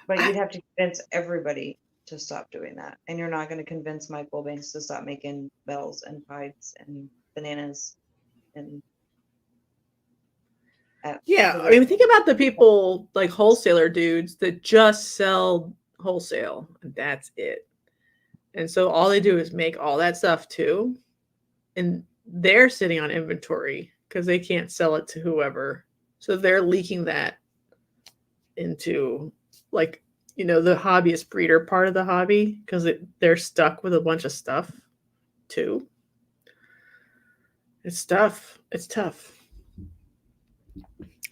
But you'd have to convince everybody to stop doing that, and you're not going to convince Michael Banks to stop making bells and pies and bananas and. Yeah, I mean, think about the people like wholesaler dudes that just sell wholesale and that's it. And so all they do is make all that stuff too. And they're sitting on inventory because they can't sell it to whoever. So they're leaking that into like, the hobbyist breeder part of the hobby because they're stuck with a bunch of stuff too. It's tough. It's tough.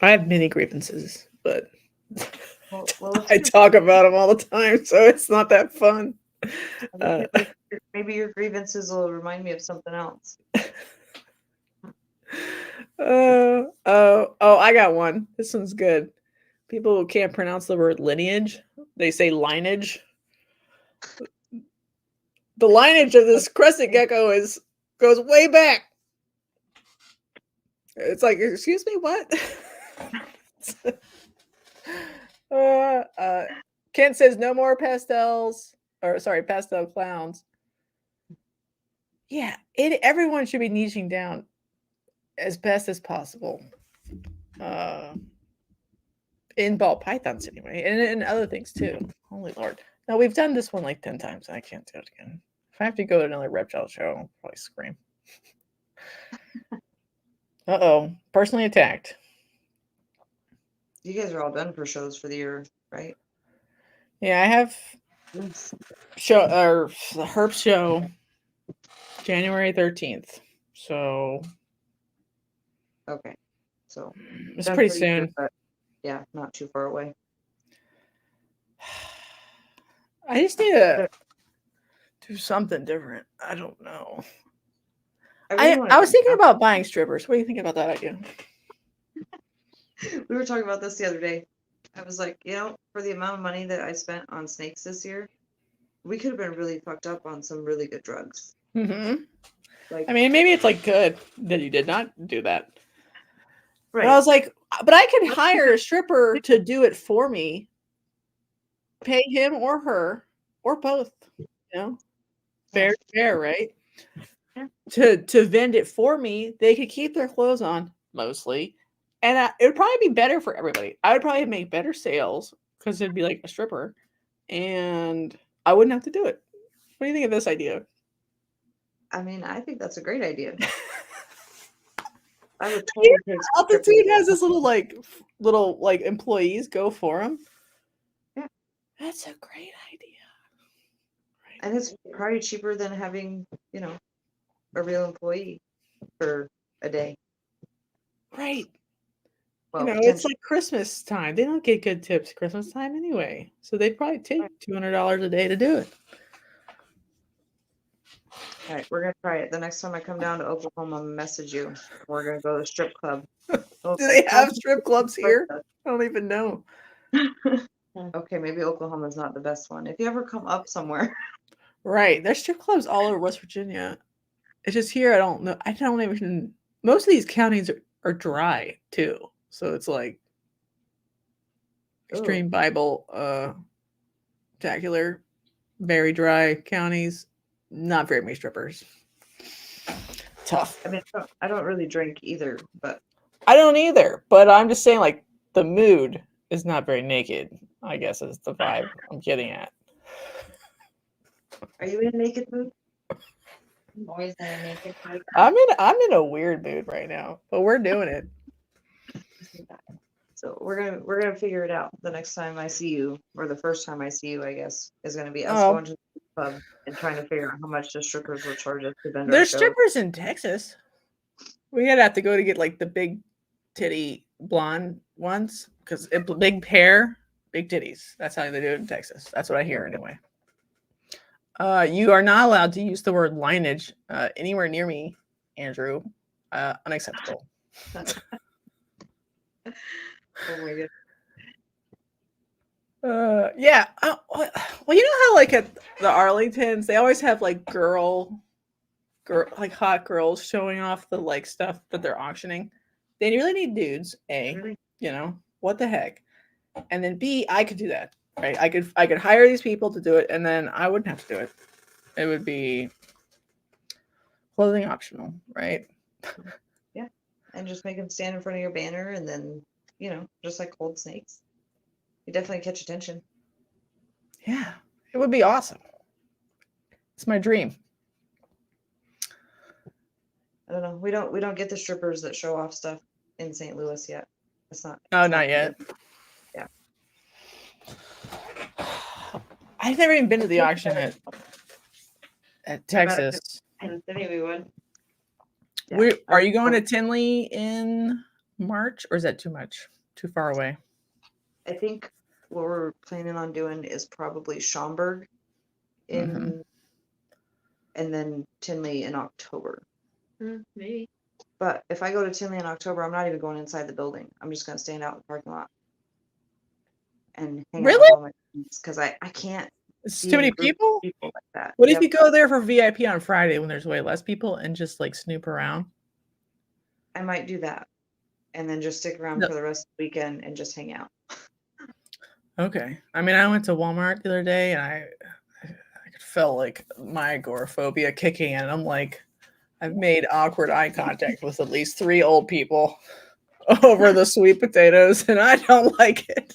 I have many grievances, but Well, I talk about them all the time, so it's not that fun. maybe your grievances will remind me of something else. I got one. This one's good. People who can't pronounce the word lineage, they say lineage. The lineage of this crescent gecko goes way back. It's like, excuse me, what? Kent says no more pastels, or sorry, pastel clowns. Yeah, everyone should be niching down as best as possible. In ball pythons anyway, and other things too. Holy Lord. Now we've done this one like 10 times. I can't do it again. If I have to go to another reptile show, I'll probably scream. Uh-oh. Personally attacked. You guys are all done for shows for the year, right? Yeah, I have show or the Herp show January 13th. So Okay. So it's done pretty for the year, soon. but yeah, not too far away. I just need to do something different. I don't know. really wanna I was do thinking that. about buying strippers. What do you think about that idea? We were talking about this the other day. I was like, for the amount of money that I spent on snakes this year, we could have been really fucked up on some really good drugs. Mm-hmm. Like, I mean, maybe it's like good that you did not do that. right. But I was like, but I could hire a stripper to do it for me, pay him or her or both. Fair, right? Yeah. To vend it for me, they could keep their clothes on mostly, and it would probably be better for everybody. I would probably make better sales because it'd be like a stripper, and I wouldn't have to do it. What do you think of this idea? I mean, I think that's a great idea. I would totally take some Altitude strippers. has this little employees go for them. Yeah. That's a great idea. Right. And it's probably cheaper than having, a real employee for a day. Right. Well, it's potentially. like Christmas time. They don't get good tips Christmas time anyway. So they'd probably take $200 a day to do it. All right, we're gonna try it. The next time I come down to Oklahoma, I'll message you. We're gonna go to the strip club. Do they have strip clubs here? I don't even know. Okay, maybe Oklahoma's not the best one. If you ever come up somewhere. Right. There's strip clubs all over West Virginia. It's just here, I don't know. I don't even. Most of these counties are dry too. So it's like extreme Bible, spectacular, very dry counties. Not very many strippers. Tough. I mean, I don't really drink either, but I don't either. But I'm just saying, like, the mood is not very naked, I guess is the vibe I'm getting at. Are you in a naked mood? I'm always in a naked mood. I'm in a weird mood right now, but we're doing it. So we're gonna figure it out the next time I see you, or the first time I see you, I guess, is gonna be us going to the club and trying to figure out how much the strippers will charge us to vend our There's show. strippers in Texas. We'd have to go to get like the big titty blonde ones because big hair, big titties. That's how they do it in Texas. That's what I hear anyway. You are not allowed to use the word lineage anywhere near me, Andrew. Unacceptable. Oh my god. Yeah. Well, you know how like at the Arlingtons, they always have like girl, like hot girls showing off the like stuff that they're auctioning. They really need dudes. A, what the heck? And then B, I could do that. Right? I could hire these people to do it, and then I wouldn't have to do it. It would be clothing optional, right? Yeah, and just make them stand in front of your banner, and then just like old snakes, you definitely catch attention. Yeah, it would be awesome. It's my dream. I don't know. We don't get the strippers that show off stuff in St. Louis yet. It's not. Oh, not yet. Yeah. I've never even been to the auction at Texas. And then we would. Yeah. Are you going to Tinley in March, or is that too much? Too far away? I think what we're planning on doing is probably Schaumburg and then Tinley in October. Maybe. But if I go to Tinley in October, I'm not even going inside the building. I'm just going to stand out in the parking lot. and hang out Really? with all my friends because I can't It's be too in many a group of people. people like that. What Yep. if you go there for VIP on Friday when there's way less people and just like snoop around? I might do that, and then just stick around No. for the rest of the weekend and just hang out. Okay. I mean, I went to Walmart the other day and I felt like my agoraphobia kicking in. I'm like, I've made awkward eye contact with at least 3 old people over the sweet potatoes, and I don't like it.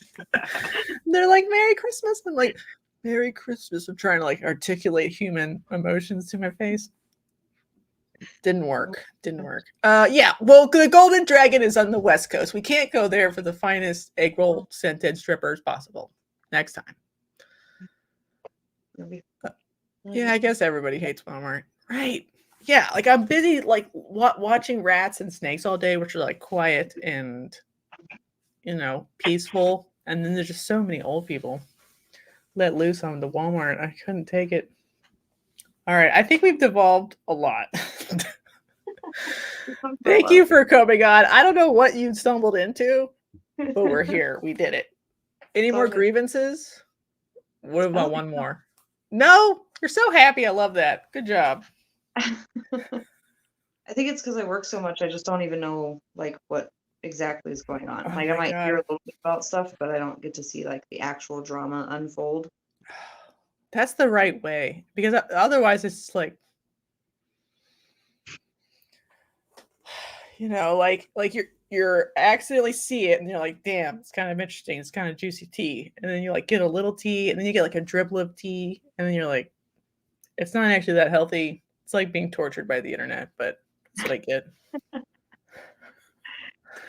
They're like, Merry Christmas. I'm like, Merry Christmas. I'm trying to like articulate human emotions to my face. Didn't work. Didn't work. Yeah. Well, the Golden Dragon is on the West Coast. We can't go there for the finest egg roll scented strippers possible. Next time. It'll be- Yeah, I guess everybody hates Walmart. Right. Yeah, like I'm busy like watching rats and snakes all day, which are like quiet and peaceful. And then there's just so many old people let loose on the Walmart. I couldn't take it. All right, I think we've devolved a lot. Thank you for coming on. I don't know what you stumbled into, but we're here. We did it. Any more Lovely. grievances? What about don't one think so. more? No, you're so happy. I love that. Good job. I think it's because I work so much. I just don't even know like what exactly is going on. Oh Like I my might God. hear a little bit about stuff, but I don't get to see like the actual drama unfold. That's the right way, because otherwise it's just like, like you're accidentally see it and you're like, damn, it's kind of interesting. It's kind of juicy tea. And then you like get a little tea and then you get like a dribble of tea. And then you're like, it's not actually that healthy. It's like being tortured by the internet, but that's what I get.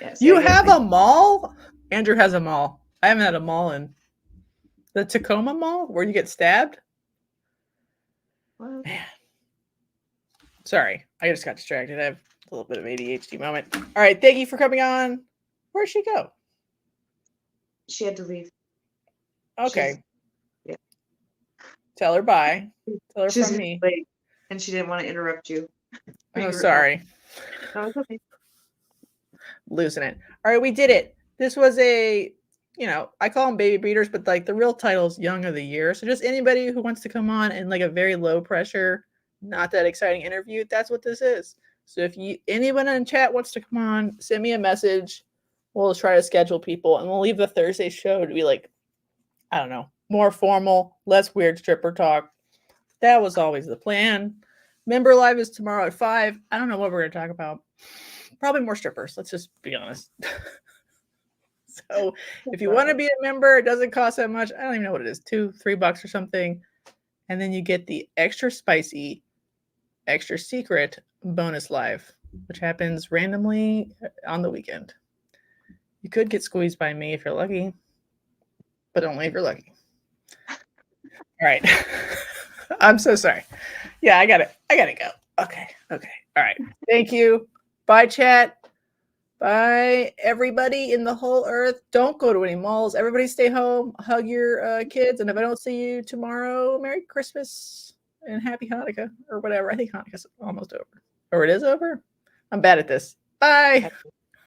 Yeah, so You I guess have a mall? Andrew has a mall. I haven't had a mall in the Tacoma mall where you get stabbed. What? Man. Sorry, I just got distracted. I have a little bit of ADHD moment. All right, thank you for coming on. Where'd she go? She had to leave. Okay. yeah. Tell her bye. Tell her She's from me. late, and she didn't want to interrupt you. Oh, sorry. No, it's okay. Losing it. All right, we did it. This was a, I call them baby breeders, but like the real title is Young of the Year. So just anybody who wants to come on in like a very low pressure, not that exciting interview, that's what this is. So if anyone in chat wants to come on, send me a message. We'll try to schedule people, and we'll leave the Thursday show to be like, I don't know, more formal, less weird stripper talk. That was always the plan. Member Live is tomorrow at 5. I don't know what we're going to talk about. Probably more strippers. Let's just be honest. So if you want to be a member, it doesn't cost that much. I don't even know what it is, $2-3 or something. And then you get the extra spicy, extra secret bonus live, which happens randomly on the weekend. You could get squeezed by me if you're lucky, but only if you're lucky. All right. I'm so sorry. Yeah, I gotta go. Okay. All right. Thank you. Bye, chat. Bye, everybody in the whole earth. Don't go to any malls. Everybody stay home. Hug your kids. And if I don't see you tomorrow, Merry Christmas and Happy Hanukkah or whatever. I think Hanukkah's almost over. Or it is over? I'm bad at this. Bye.